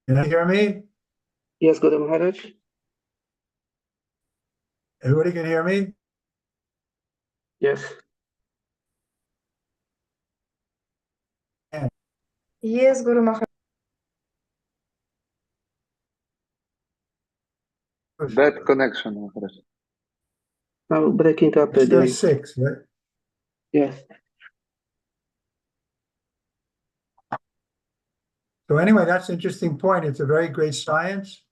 Can you hear me? Yes, Guru Maharaj. Everybody can hear me? Yes. Yes, Guru Maharaj. Bad connection, Maharaj. Now breaking up It's still again. 6, right? Yes. So anyway, that's an interesting point. It's a very great science,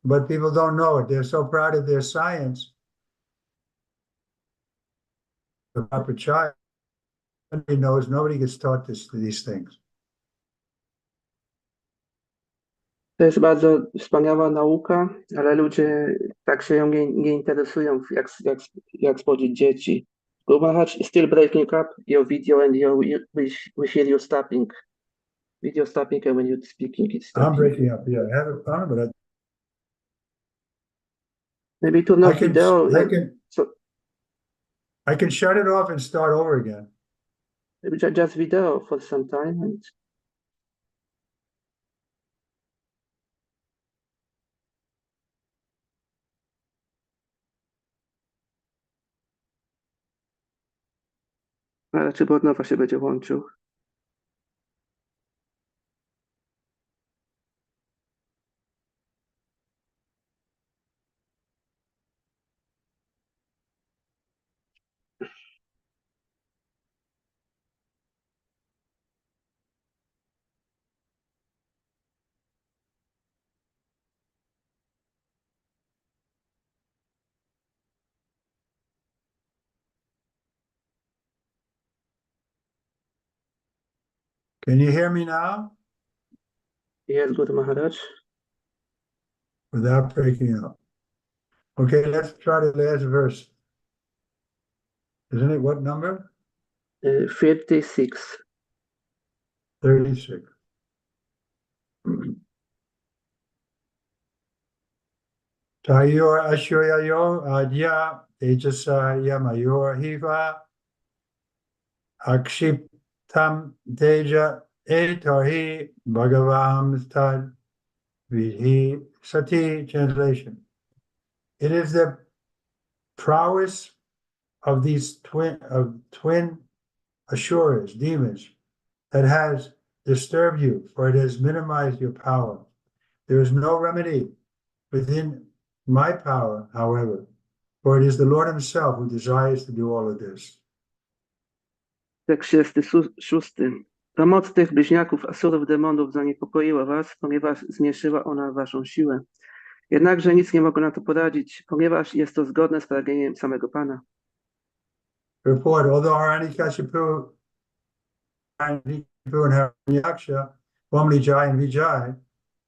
but people don't know it. They're so proud of their science. The proper child, nobody knows, nobody gets taught these things. To jest bardzo wspaniała nauka, ale ludzie tak się ją nie interesują, jak spłodzić dzieci. Guru Maharaj is still breaking up your video and we hear you stopping. Video stopping and when you're speaking, it's I'm stopping. breaking up. Yeah, I have a problem, but Maybe turn off video. I can shut it off and start over again. Maybe just video for some time. And ale czy od nowa się będzie łączył? Can you hear me now? Yes, Guru Maharaj. Without breaking up. Okay, let's try the last verse. Isn't it what number? 56. 36. Tayor Ashoyayo Adya Tejasa Yamayor Hiva Akshiptam Teja Etarhi Bhagavam Tad Vidhi Sati. Translation. It is the prowess of these twin Asuras, demons, that has disturbed you, for it has minimized your power. There is no remedy within my power, however, for it is the Lord himself who desires to do all of this. Tekst 36. To moc tych bliźniaków asurów demonów zaniepokoiła was, ponieważ zmniejszyła ona waszą siłę. Jednakże nic nie mogą na to poradzić, ponieważ jest to zgodne z pragnieniem samego Pana. Report, although Haranyakashipu and Hiranyaksha, formerly Jai and Vijay,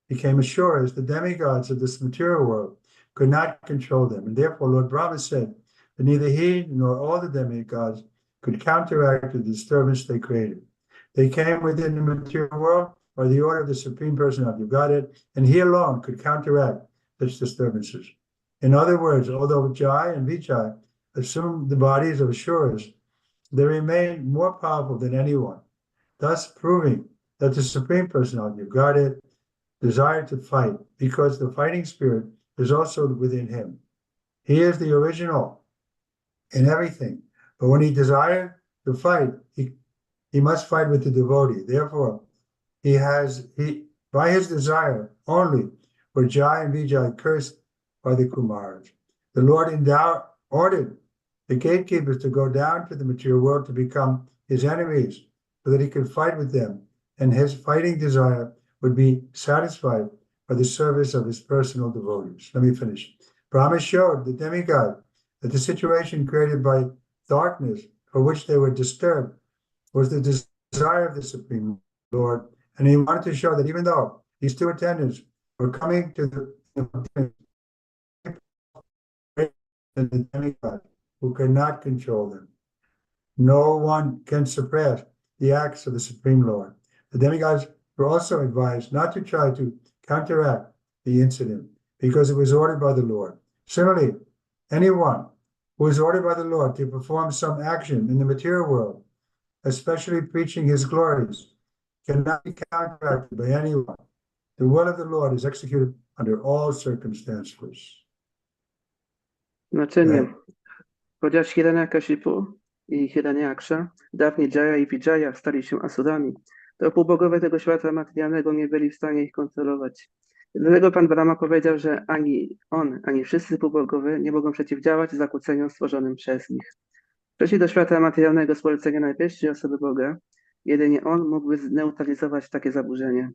became Asuras, the demigods of this material world could not control them. And therefore Lord Brahma said that neither he nor all the demigods could counteract the disturbance they created. They came within the material world by the order of the Supreme Personality of Godhead, and he alone could counteract such disturbances. In other words, although Jai and Vijay assumed the bodies of Asuras, they remained more powerful than anyone, thus proving that the Supreme Personality of Godhead desired to fight, because the fighting spirit is also within him. He is the original in everything, but when he desired to fight, he must fight with the devotee. Therefore, by his desire only were Jai and Vijay cursed by the Kumaras. The Lord ordered the gatekeepers to go down to the material world to become his enemies so that he could fight with them, and his fighting desire would be satisfied by the service of his personal devotees. Let me finish. Brahma showed the demigod that the situation created by darkness for which they were disturbed was the desire of the Supreme Lord, and he wanted to show that even though these two attendants were coming to the demigod who cannot control them. No one can suppress the acts of the Supreme Lord. The demigods were also advised not to try to counteract the incident because it was ordered by the Lord. Similarly, anyone who is ordered by the Lord to perform some action in the material world, especially preaching his glories, cannot be counteracted by anyone. The will of the Lord is executed under all circumstances. Znaczenie. Chociaż Hiranyakashipu i Hiranyaksha, dawniej Jaya i Vijaya, stali się asurami, to półbogowie tego świata materialnego nie byli w stanie ich kontrolować. Dlatego Pan Brahma powiedział, że ani on, ani wszyscy półbogowie nie mogą przeciwdziałać zakłóceniom stworzonym przez nich. Przejście do świata materialnego z polecenia najwyższej osoby Boga, jedynie on mógłby zneutralizować takie zaburzenia.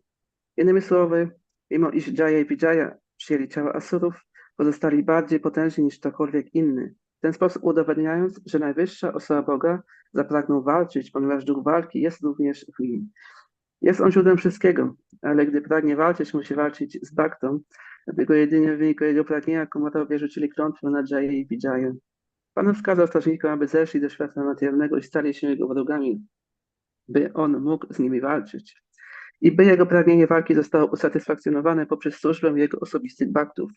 Innymi słowy, mimo iż Jaya i Vijaya przyjęli ciała asurów, pozostali bardziej potężni niż ktokolwiek inny, w ten sposób udowadniając, że najwyższa osoba Boga zapragnął walczyć, ponieważ duch walki jest również w nim. Jest on źródłem wszystkiego, ale gdy pragnie walczyć, musi walczyć z Bhaktą, dlatego jedynie w wyniku jego pragnienia Kumarowie rzucili klątwę na Jaya i Vijaya. Pan wskazał strażnikom, aby zeszli do świata materialnego i stali się jego wrogami, by on mógł z nimi walczyć. I by jego pragnienie walki zostało usatysfakcjonowane poprzez służbę jego osobistych bhaktów.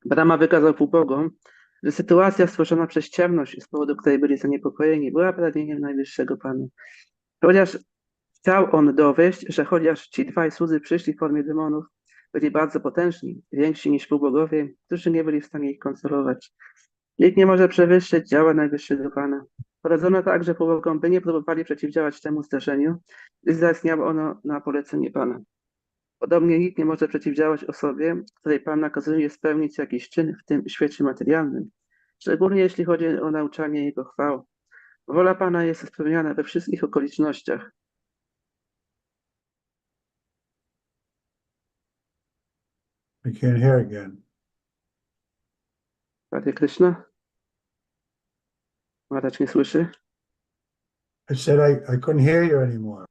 Brahma wykazał półbogom, że sytuacja stworzona przez ciemność, z powodu której byli zaniepokojeni, była pragnieniem najwyższego Pana. Chociaż chciał on dowieść, że chociaż ci dwaj słudzy przyszli w formie demonów, byli bardzo potężni, więksi niż półbogowie, którzy nie byli w stanie ich kontrolować. Nikt nie może przewyższyć działa najwyższego Pana. Poradzono także półbogom, by nie próbowali przeciwdziałać temu zdarzeniu, gdyż zaistniało ono na polecenie Pana. Podobnie nikt nie może przeciwdziałać osobie, której Pan nakazuje spełnić jakiś czyn w tym świecie materialnym, szczególnie jeśli chodzi o nauczanie Jego chwał. Wola Pana jest spełniana we wszystkich okolicznościach. I can't hear again. Hare Krishna? Maharaj nie słyszy? I said I couldn't hear you anymore.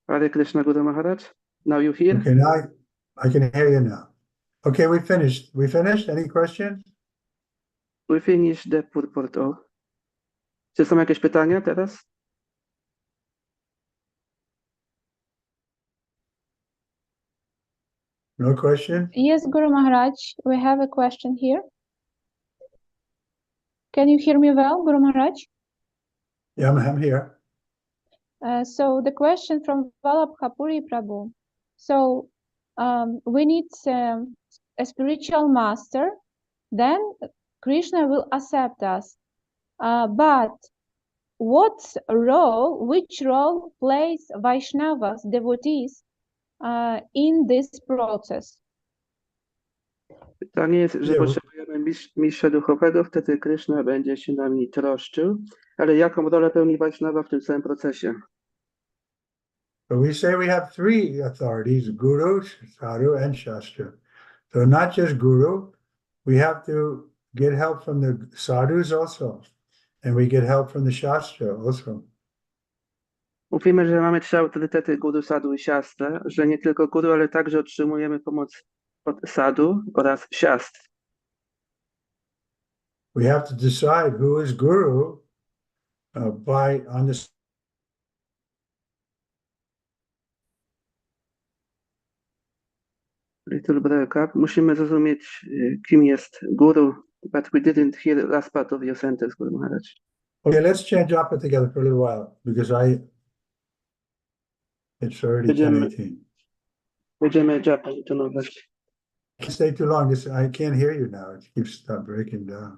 Hare Krishna, Guru Maharaj? Now you hear? Okay, now I can hear you now. Okay, we finished. We finished? Any questions? We finish the purport of. Czy są jakieś pytania teraz? No question? Yes, Guru Maharaj, we have a question here. Can you hear me well, Guru Maharaj? Yeah, I'm here. So the question from Vallabhapuri Prabhu. So we need a spiritual master, then Krishna will accept us. But which role plays Vaishnavas, devotees, in this process? Pytanie jest, że Nie, potrzebujemy mistrza duchowego, wtedy Krishna będzie się nami troszczył, ale jaką rolę pełni Vaishnava w tym całym procesie? But we say we have three authorities, Guru, Sadhu, and Shastra. So not just Guru, we have to get help from the sadhus also. And we get help from the Shastra also. Mówimy, że mamy trzy autorytety, Guru, Sadhu i Shastra, że nie tylko Guru, ale także otrzymujemy pomoc od Sadhu oraz Shastr. We have to decide who is Guru on this. Little break up. Musimy zrozumieć, kim jest Guru, but we didn't hear the last part of your sentence, Guru Maharaj. Okay, let's change up it together for a little while because it's already 10:18. Będziemy Japa intonować. I can't stay too long. I can't hear you now. It keeps breaking down.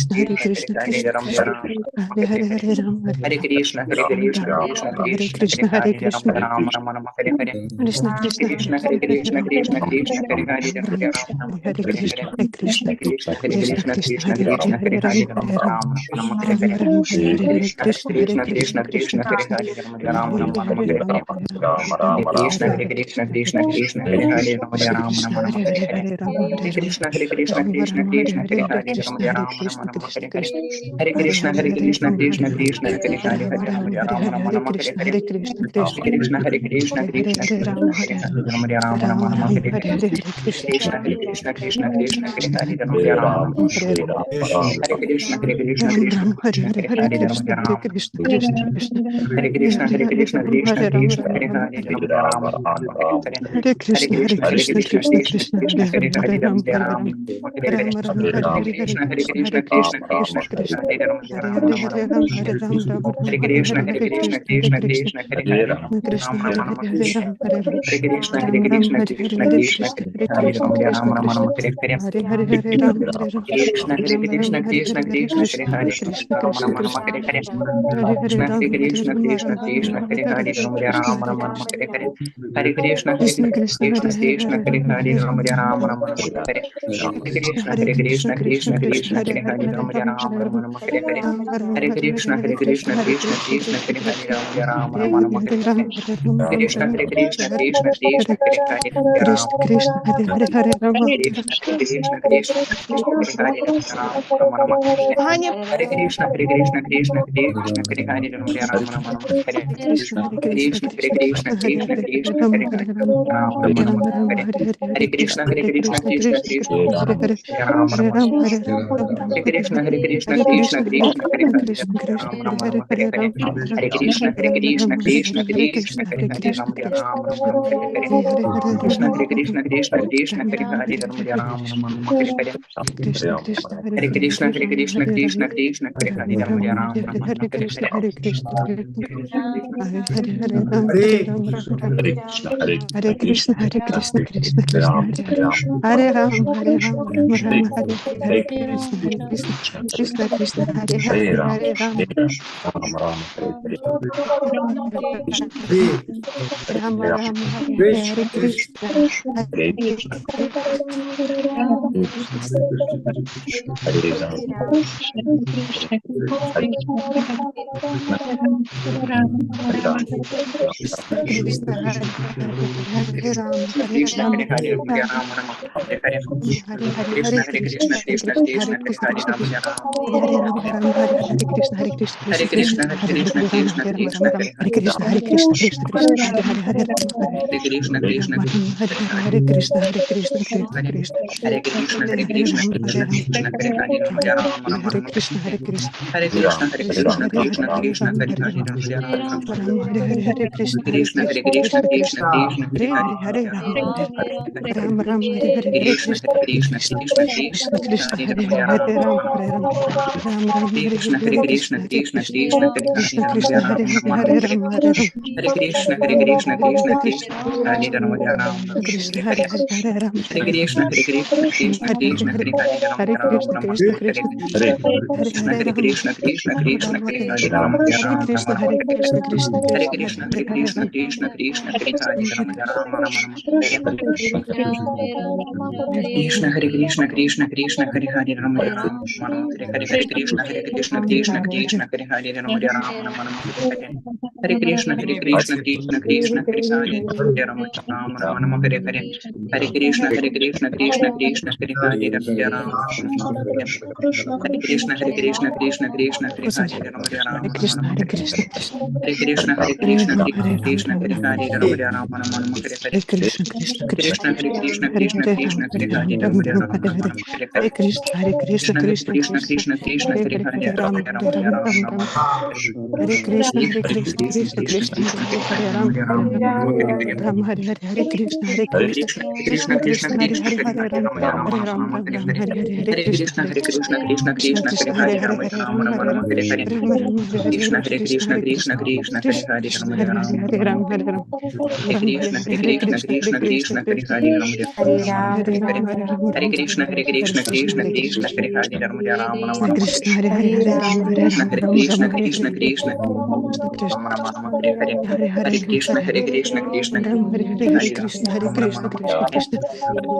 Krishna, Hare Krishna, Krishna Krishna, Hare Hare, Hare Ram, Hare Hare Krishna, Hare Krishna, Krishna Hare Krishna, Krishna, Hare Hare Ram, Rama Rama Rama Hare Hare Krishna Krishna Krishna Hare Krishna Krishna Krishna Hare Hare Rama Rama Hare Krishna Hare Krishna Krishna Hare Krishna Krishna Krishna Krishna Krishna Hare Hare Hare Rama Rama Rama Hare Hare Krishna Hare Krishna Krishna Krishna Krishna Krishna Hare Hare Rama Rama Hare Hare Krishna Hare Krishna Krishna Krishna Hare Hare Rama Rama Rama Hare Hare Hare Krishna Hare Krishna Krishna Krishna Hare Hare Rama Rama Rama Hare Hare Hare Krishna Krishna Krishna Krishna Hare Hare Rama Rama Hare Hare Krishna Hare Krishna Krishna Krishna Hare Hare Rama Rama Hare Hare Krishna Hare Krishna Krishna Krishna Hare Hare Rama Rama Hare Hare Krishna Krishna Ram Krishna Ram Hare Krishna Hare Hare Hare Hare Rama Krishna Hare Rama Krishna Krishna Krishna Hare Krishna Hare Hare Krishna Ram Krishna Hare Ram Krishna Ram Hare Ram Hare Hare Rama Rama Hare Hare Hare Krishna Hare Krishna Krishna Krishna Krishna Krishna Krishna Krishna Hare Hare Ram Hare Hare Ram Rama Hare Rama Ram Hare Ram Hare Ram Hare Hare Hare Hare Krishna Krishna Hare Krishna Krishna Krishna Krishna Krishna Krishna Hare Rama Hare Rama Hare Rama Hare Ram Hare Ram Ram Ram Hare Hare Krishna Hare Hare Krishna Krishna Hare Krishna Krishna Krishna Hare Hare Krishna Rama Hare Rama Hare Hare Hare Ram Hare Ram Hare Krishna Ram Ram Hare Krishna Hare Hare Krishna Krishna Krishna Hare Hare Hare Krishna Krishna Rama Rama Krishna Rama Hare Hare Hare Hare Hare Ram Hare Ram Krishna Hare Ram Ram Krishna Hare Krishna Hare Hare Krishna Krishna Hare Hare Hare Krishna Rama Krishna Rama Rama Krishna Hare Hare Hare Hare Krishna Ram Hare Hare Krishna Ram Krishna Ram Ram Krishna Ram Hare Hare Hare Ram Rama Krishna Rama Hare Rama Krishna Hare Hare Hare Krishna Krishna Krishna Krishna Hare Hare Krishna Hare Hare Ram Hare Hare Ram Rama Rama Ram Rama Hare Hare Krishna Hare Hare Krishna Krishna Krishna Krishna Krishna Krishna Hare Hare Hare Hare Hare Rama Ram Rama Hare Ram Rama Hare Hare Ram Ram Hare Hare Krishna Hare Hare Krishna Krishna Hare Krishna Krishna Krishna Krishna Hare Hare Krishna Rama Hare Rama Rama Hare Hare Ram Hare Hare Ram Ram Krishna Ram Hare Krishna Krishna Hare Krishna Krishna Hare Hare Hare Rama Krishna Krishna Hare Hare Hare Ram Krishna Krishna Krishna Krishna Hare Rama Rama Rama Hare Hare Hare Hare Krishna Krishna Krishna Krishna Hare Rama Rama Rama Hare Hare Krishna Hare Krishna Krishna Hare Krishna Krishna Krishna Hare Krishna Hare Hare Krishna Ram Hare Hare Hare Ram Rama Rama Ram Rama Ram Hare Hare Hare Hare Hare Krishna Krishna Hare Hare Krishna Krishna Krishna Krishna Krishna Krishna Hare Hare Rama Hare Rama Ram Hare Hare Hare Ram Ram Ram Hare Hare Krishna Hare Krishna Krishna Hare Krishna Hare Krishna Hare Krishna Krishna Rama Hare Rama Hare Rama Hare Hare Hare Ram Hare Ram Hare Krishna Ram Krishna Ram Krishna Hare Krishna Krishna Hare Hare Hare Krishna Rama Krishna Rama Rama Hare Hare Hare Hare Ram Krishna Ram Krishna Krishna Krishna Krishna Ram Hare Hare Hare Hare Rama Rama Hare Hare Krishna Krishna Hare Hare Hare Krishna Hare Hare Ram Krishna Hare Krishna Ram Krishna Hare Ram Hare Rama Ram Rama Hare Rama Hare Hare Krishna Hare Hare Krishna Hare Hare Hare Ram Hare Hare Ram Ram Ram Krishna, Hare Krishna Krishna Krishna Hare Hare Hare Ram Ram Hare Krishna Hare Krishna Krishna Krishna Hare Hare Ram Hare Ram Ram Hare Krishna, Krishna Hare Krishna Krishna Hare Hare Ram Hare Krishna Ram Hare Hare Ram Rama Rama Hare Hare Hare Hare Krishna Hare Hare Krishna Krishna Hare Krishna Krishna Hare Krishna Hare Krishna Hare Krishna Rama Krishna Rama Hare Hare Ram Ram Hare Hare Krishna Hare Krishna Hare Krishna Krishna Krishna Hare Krishna Hare Ram Krishna Hare Ram Krishna Ram Hare Hare Hare Krishna Hare Krishna Krishna Krishna Hare Hare Ram Hare Hare Krishna Krishna Ram Krishna Ram Hare Hare Hare Krishna Hare Krishna Krishna Hare Krishna Hare Krishna Hare Hare Hare Krishna Ram Hare Krishna Ram Krishna Hare Hare Rama Rama Hare Rama Hare Hare Krishna Hare Krishna Hare Krishna Hare Krishna Krishna Hare Krishna Hare Hare Krishna Ram Hare Hare Hare Ram Rama Rama Ram Hare Hare Hare Krishna Hare Krishna Hare Krishna Krishna Krishna Krishna Krishna Krishna Hare Hare Hare Hare Hare Rama Ram Hare Hare Ram Ram Hare Hare Hare Krishna Krishna Hare Hare Krishna Krishna Krishna Krishna Krishna Krishna Hare Hare Rama Hare Ram Rama Hare Ram Ram Ram Hare Krishna Hare Hare Hare Krishna Krishna Hare Krishna Krishna Krishna Krishna Krishna Hare Krishna Rama Hare Rama Hare Rama Hare Hare Ram Hare Ram Hare Krishna Hare Ram Krishna Krishna Hare Krishna Krishna Hare Rama Rama Krishna Hare Hare Hare Hare Ram Hare Hare Ram Krishna Krishna Hare Hare Krishna Hare Hare Rama Hare Rama Krishna Rama Krishna Hare Krishna Hare Hare Krishna Hare Hare Ram Krishna Krishna Ram Krishna Ram Hare Hare Rama Hare Rama Krishna Rama Hare Hare Krishna Krishna Hare Krishna Krishna Hare Krishna Hare Ram Krishna Krishna Hare Rama Rama Rama Hare Krishna Hare Krishna Krishna Krishna Hare Hare Rama Rama Rama Hare Hare Krishna Hare Krishna Krishna Krishna Hare Hare Rama Rama Rama Hare Hare Hare Krishna Krishna Krishna Hare Hare Rama Rama Hare Hare Hare Krishna Krishna Krishna Hare Hare Rama Rama Hare Hare Krishna Krishna Krishna Hare Hare Rama Hare Rama Krishna Rama Hare Hare Krishna Hare Krishna Hare Krishna Hare Krishna Ram Hare Ram Krishna Ram Hare Ram Hare Rama Rama Rama Hare Hare Hare Krishna Krishna Krishna Krishna Krishna Hare Krishna Hare Ram Krishna Hare Hare Ram Hare Ram Rama Ram Rama Hare Hare Rama Hare Hare Hare Krishna Hare Krishna Krishna Hare Krishna Krishna Krishna Krishna Krishna Hare Hare Hare Hare Hare Ram Rama Hare Rama Ram Ram Rama Ram Hare Hare Krishna Hare Krishna Krishna Krishna Krishna Krishna Krishna Krishna Hare Hare Hare Rama Ram Hare Rama Ram Rama Hare Hare Ram Hare Hare Hare Krishna Hare Hare Krishna Krishna Krishna Krishna Krishna Krishna Hare Krishna Hare Hare Hare Hare Ram Rama Krishna Krishna Krishna Hare Hare Rama Rama Rama Hare Hare Krishna Hare Krishna Krishna Krishna Hare Hare Rama Rama Rama Hare Krishna Hare Krishna Krishna Krishna Hare Hare Rama Rama Hare Krishna Hare Krishna Krishna Krishna Hare Hare Rama Rama Rama Krishna Hare Hare Rama Hare Krishna Hare Krishna Rama Krishna Hare Krishna Rama Rama Hare Hare Hare Hare Hare Krishna Hare Krishna Krishna Ram Hare Hare Hare Hare Krishna Hare Rama Krishna Rama Krishna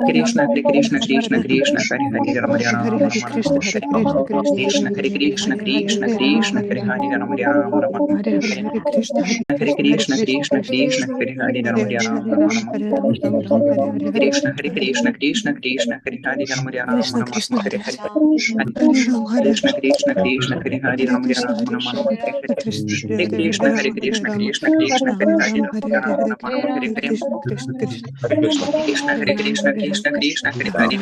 Krishna Krishna Hare Krishna Krishna Krishna Hare Hare Rama Hare Rama Hare Rama Krishna Hare Hare Krishna Krishna Krishna Hare Krishna Hare Hare Krishna Hare Krishna Rama Hare Hare Rama Rama Rama Hare Hare Hare Krishna Hare Hare Krishna Hare Krishna Krishna Krishna Krishna Krishna Hare Hare Hare Rama Hare Rama Ram Rama Hare Ram Ram Ram Hare Hare Hare Krishna Hare Krishna Krishna Krishna Hare Hare Rama Rama Krishna Rama Krishna Hare Hare Hare Hare Ram Hare Krishna Krishna Krishna Hare Hare Hare Rama Krishna Rama Hare Rama Hare Hare Krishna Hare Hare Krishna Hare Hare Ram Hare Krishna Ram Krishna Krishna Hare Ram Hare Ram Hare Rama Hare Rama Rama Hare Hare Hare Krishna Krishna Krishna Krishna Hare Hare Ram Krishna Hare Ram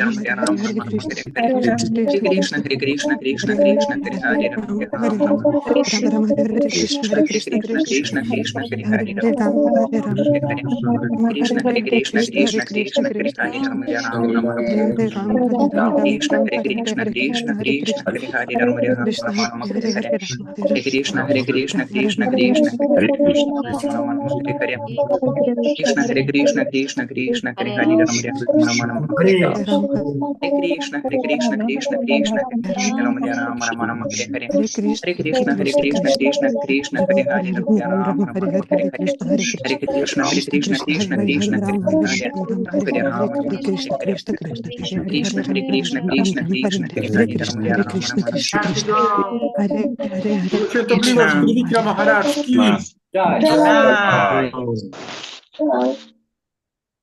Krishna Krishna Hare Ram Hare Rama Hare Rama Hare Rama Krishna Hare Hare Krishna Hare Krishna Krishna Hare Krishna Krishna Hare Hare Ram Rama Hare Rama Ram Rama Ram Ram Hare Krishna Krishna Hare Hare Krishna Krishna Krishna Krishna Krishna Hare Hare Hare Hare Ram Hare Ram Hare Hare Ram Krishna Hare Hare Krishna Krishna Hare Krishna Krishna Krishna Hare Krishna Hare Rama Rama Rama Hare Hare Ram Hare Ram Ram Krishna Ram Hare Hare Krishna Hare Krishna Krishna Hare Krishna Krishna Hare Hare Rama Krishna Rama Hare Rama Hare Hare Hare Hare Ram Hare Hare Krishna Hare Krishna Ram Hare Krishna Hare Krishna Krishna Hare Rama Rama Hare Hare Krishna Hare Krishna Krishna Krishna Hare Hare Rama Rama Rama Hare Hare Hare Ram Hare Krishna Hare Krishna Krishna Krishna Hare Hare Rama Rama Hare Hare Hare Krishna Hare Krishna Hare Krishna Krishna Krishna Hare Hare Ram Ram Rama Hare Rama Hare Hare Hare Hare Krishna Hare Hare Krishna Hare Krishna Krishna Krishna Hare Krishna Hare Hare Krishna Ram Hare Hare Hare Ram Hare Hare Krishna Rama Hare Rama Krishna Hare Krishna Krishna Hare Hare Krishna Hare Hare Krishna Ram Krishna Ram Hare Krishna Hare Hare Hare Hare Krishna Rama Hare Rama Krishna Rama Krishna Krishna Hare Hare Hare Jego świętobliwość Ram Trivikrama Hare Maharaj ki.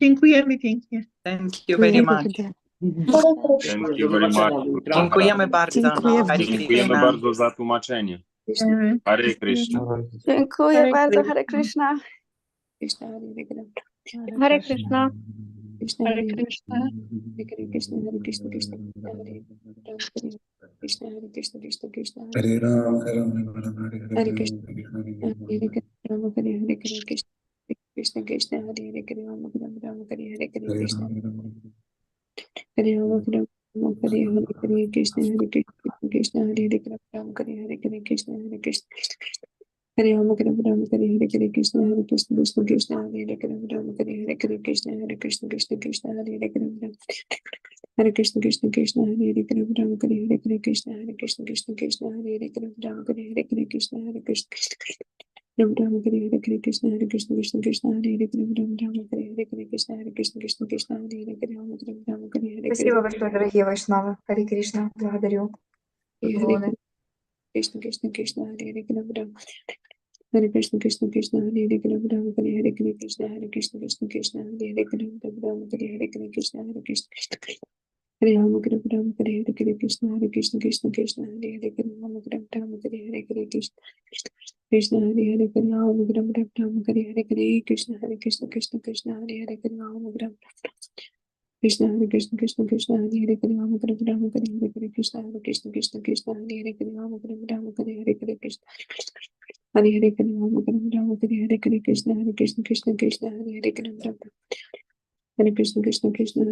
Dziękujemy pięknie. Thank you very much. Thank you very much. Dziękujemy bardzo. Hare Dziękujemy Krishna. bardzo za tłumaczenie. Hare Krishna. Dziękuję bardzo, Hare Krishna. Hare Krishna. Hare Krishna. Hare Ram, Hare Ram, Hare Krishna. Hare Rama Krishna Rama Hare Hare Krishna Hare Krishna Krishna Krishna Hare Hare Rama Hare Krishna Hare Krishna Krishna Krishna Hare Hare Hare Krishna Krishna Krishna Hare Hare Rama Hare Krishna Hare Krishna Krishna Krishna Hare Hare Rama Hare Krishna Hare Krishna Rama Hare Krishna Hare Krishna Krishna Krishna Hare Hare Rama Hare Krishna Hare Krishna Krishna Krishna Hare Hare Rама Hare Спасибо большое, дорогие вайшнавы. Харе Кришна, благодарю. Krishna Krishna Krishna Hare Hare Rama Hare Krishna Krishna Krishna Hare Hare Rama Hare Krishna Hare Krishna Krishna Krishna Hare Hare Rama Hare Krishna Hare Krishna Hare Rama Hare Krishna Hare Krishna Krishna Krishna Hare Hare Rama Hare Krishna Krishna Hare Hare Rama Hare Krishna Hare Krishna Krishna Krishna Hare Hare Rama Krishna Hare Krishna Krishna Krishna Hare Hare Rama Hare Krishna Hare Krishna Krishna Krishna Hare Hare Rama Hare Krishna Hare Hare Rama Hare Krishna Hare Krishna Krishna Krishna Hare Hare Rama Hare Krishna Krishna Krishna Krishna